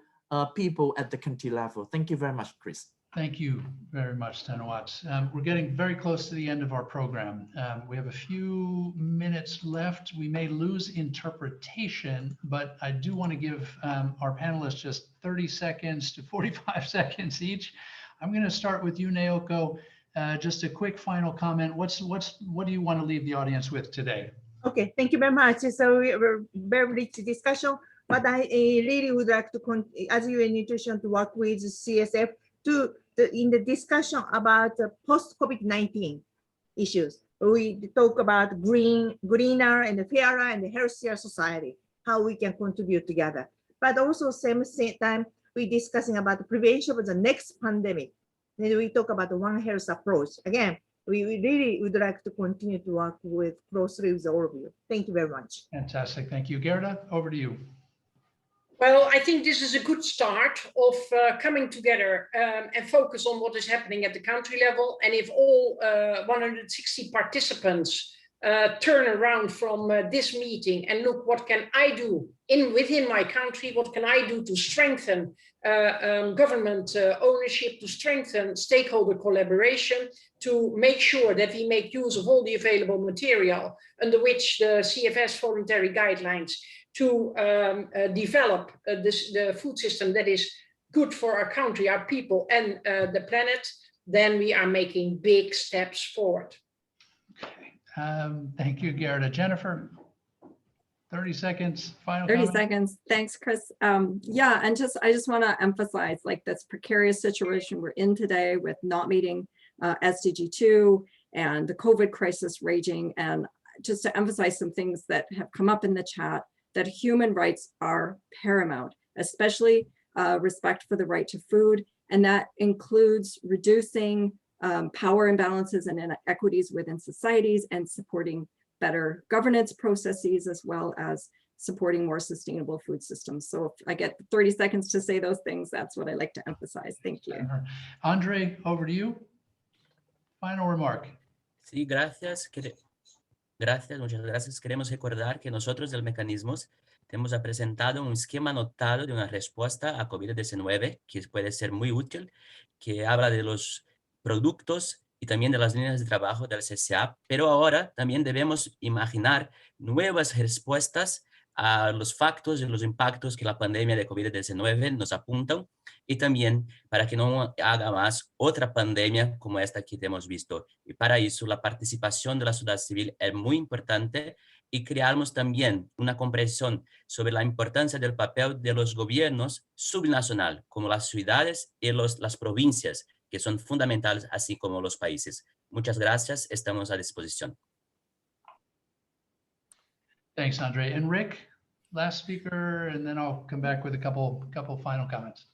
people at the country level. Thank you very much, Chris. Thank you very much, Thanawat. We're getting very close to the end of our program. We have a few minutes left. We may lose interpretation, but I do want to give our panelists just 30 seconds to 45 seconds each. I'm going to start with you, Naoko. Just a quick final comment. What do you want to leave the audience with today? Okay, thank you very much. So we're very rich discussion, but I really would like to, as UN Nutrition, to work with CSF in the discussion about post-COVID-19 issues. We talk about greener and fairer and healthier society, how we can contribute together. But also same time, we're discussing about the prevention of the next pandemic. Then we talk about the One Health approach. Again, we really would like to continue to work closely with all of you. Thank you very much. Fantastic. Thank you. Gerda, over to you. Well, I think this is a good start of coming together and focus on what is happening at the country level. And if all 160 participants turn around from this meeting and look, what can I do within my country? What can I do to strengthen government ownership, to strengthen stakeholder collaboration, to make sure that we make use of all the available material under which the CFS voluntary guidelines to develop the food system that is good for our country, our people, and the planet, then we are making big steps forward. Okay. Thank you, Gerda. Jennifer, 30 seconds, final 30 comment? seconds. Thanks, Chris. Yeah, and I just want to emphasize like this precarious situation we're in today with not meeting SDG2 and the COVID crisis raging, and just to emphasize some things that have come up in the chat, that human rights are paramount, especially respect for the right to food. And that includes reducing power imbalances and inequities within societies and supporting better governance processes, as well as supporting more sustainable food systems. So if I get 30 seconds to say those things, that's what I like to emphasize. Thank you. Andre, over to you. Final remark. Sí, gracias. Gracias, muchas gracias. Queremos recordar que nosotros del Mecanismos hemos presentado un esquema anotado de una respuesta a COVID-19 que puede ser muy útil, que habla de los productos y también de las líneas de trabajo del CCA, pero ahora también debemos imaginar nuevas respuestas a los factos y los impactos que la pandemia de COVID-19 nos apuntan y también para que no haga más otra pandemia como esta que hemos visto. Y para eso la participación de la sociedad civil es muy importante y creamos también una comprensión sobre la importancia del papel de los gobiernos subnacionales, como las ciudades y las provincias, que son fundamentales, así como los países. Muchas gracias, estamos a disposición. Thanks, Andre. And Rick, last speaker, and then I'll come back with a couple final comments.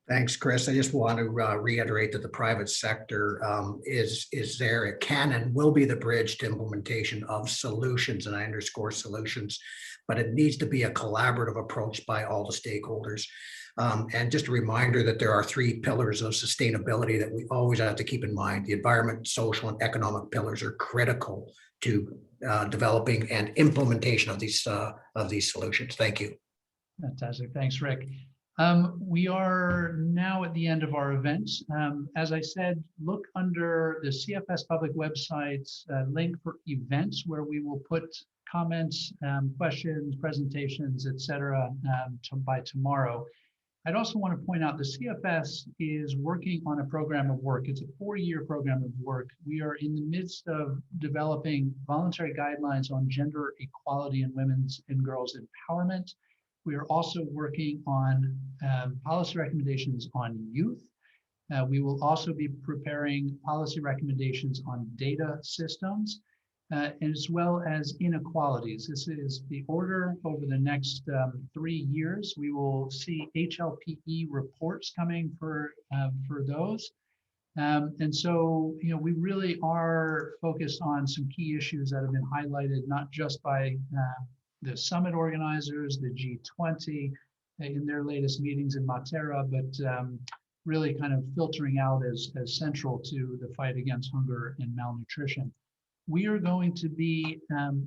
Thanks, Chris. I just want to reiterate that the private sector is there. It can and will be the bridge to implementation of solutions, and I underscore solutions, but it needs to be a collaborative approach by all the stakeholders. And just a reminder that there are 3 pillars of sustainability that we always have to keep in mind. The environment, social, and economic pillars are critical to developing and implementation of these solutions. Thank you. Fantastic. Thanks, Rick. We are now at the end of our event. As I said, look under the CFS public website's link for events, where we will put comments, questions, presentations, etc. By tomorrow. I'd also want to point out the CFS is working on a program of work. It's a 4-year program of work. We are in the midst of developing voluntary guidelines on gender equality and women's and girls' empowerment. We are also working on policy recommendations on youth. We will also be preparing policy recommendations on data systems, as well as inequalities. This is the order over the next 3 years. We will see HLPE reports coming for those. And so, we really are focused on some key issues that have been highlighted, not just by the summit organizers, the G20 in their latest meetings in Matera, but really kind of filtering out as central to the fight against hunger and malnutrition. We are going to be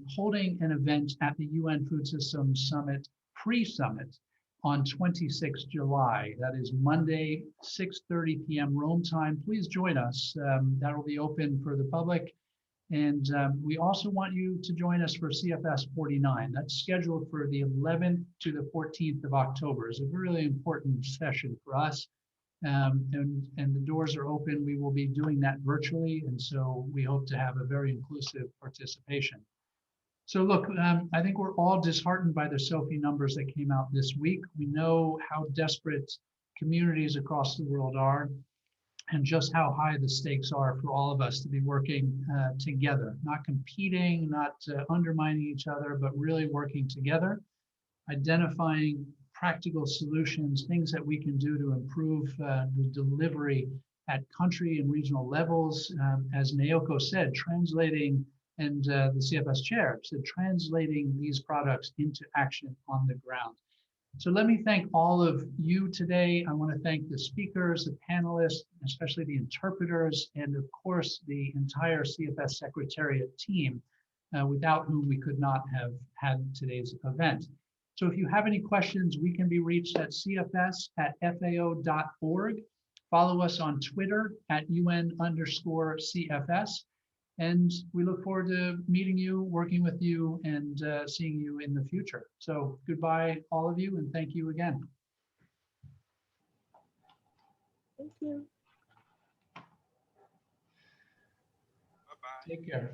holding an event at the UN Food Systems Summit, pre-summit, on 26 July. That is Monday, 6:30 p.m. Rome time. Please join us. That will be open for the public. And we also want you to join us for CFS 49. That's scheduled for the 11th to the 14th of October. It's a really important session for us. And the doors are open. We will be doing that virtually. And so we hope to have a very inclusive participation. So look, I think we're all disheartened by the SOFI numbers that came out this week. We know how desperate communities across the world are, and just how high the stakes are for all of us to be working together, not competing, not undermining each other, but really working together, identifying practical solutions, things that we can do to improve the delivery at country and regional levels. As Naoko said, translating, and the CFS chair said, translating these products into action on the ground. So let me thank all of you today. I want to thank the speakers, the panelists, especially the interpreters, and of course, the entire CFS Secretariat team, without whom we could not have had today's event. So if you have any questions, we can be reached at cfs@fao.org. Follow us on Twitter at UN_CFS. And we look forward to meeting you, working with you, and seeing you in the future. So goodbye, all of you, and thank you again. Thank you. Take care.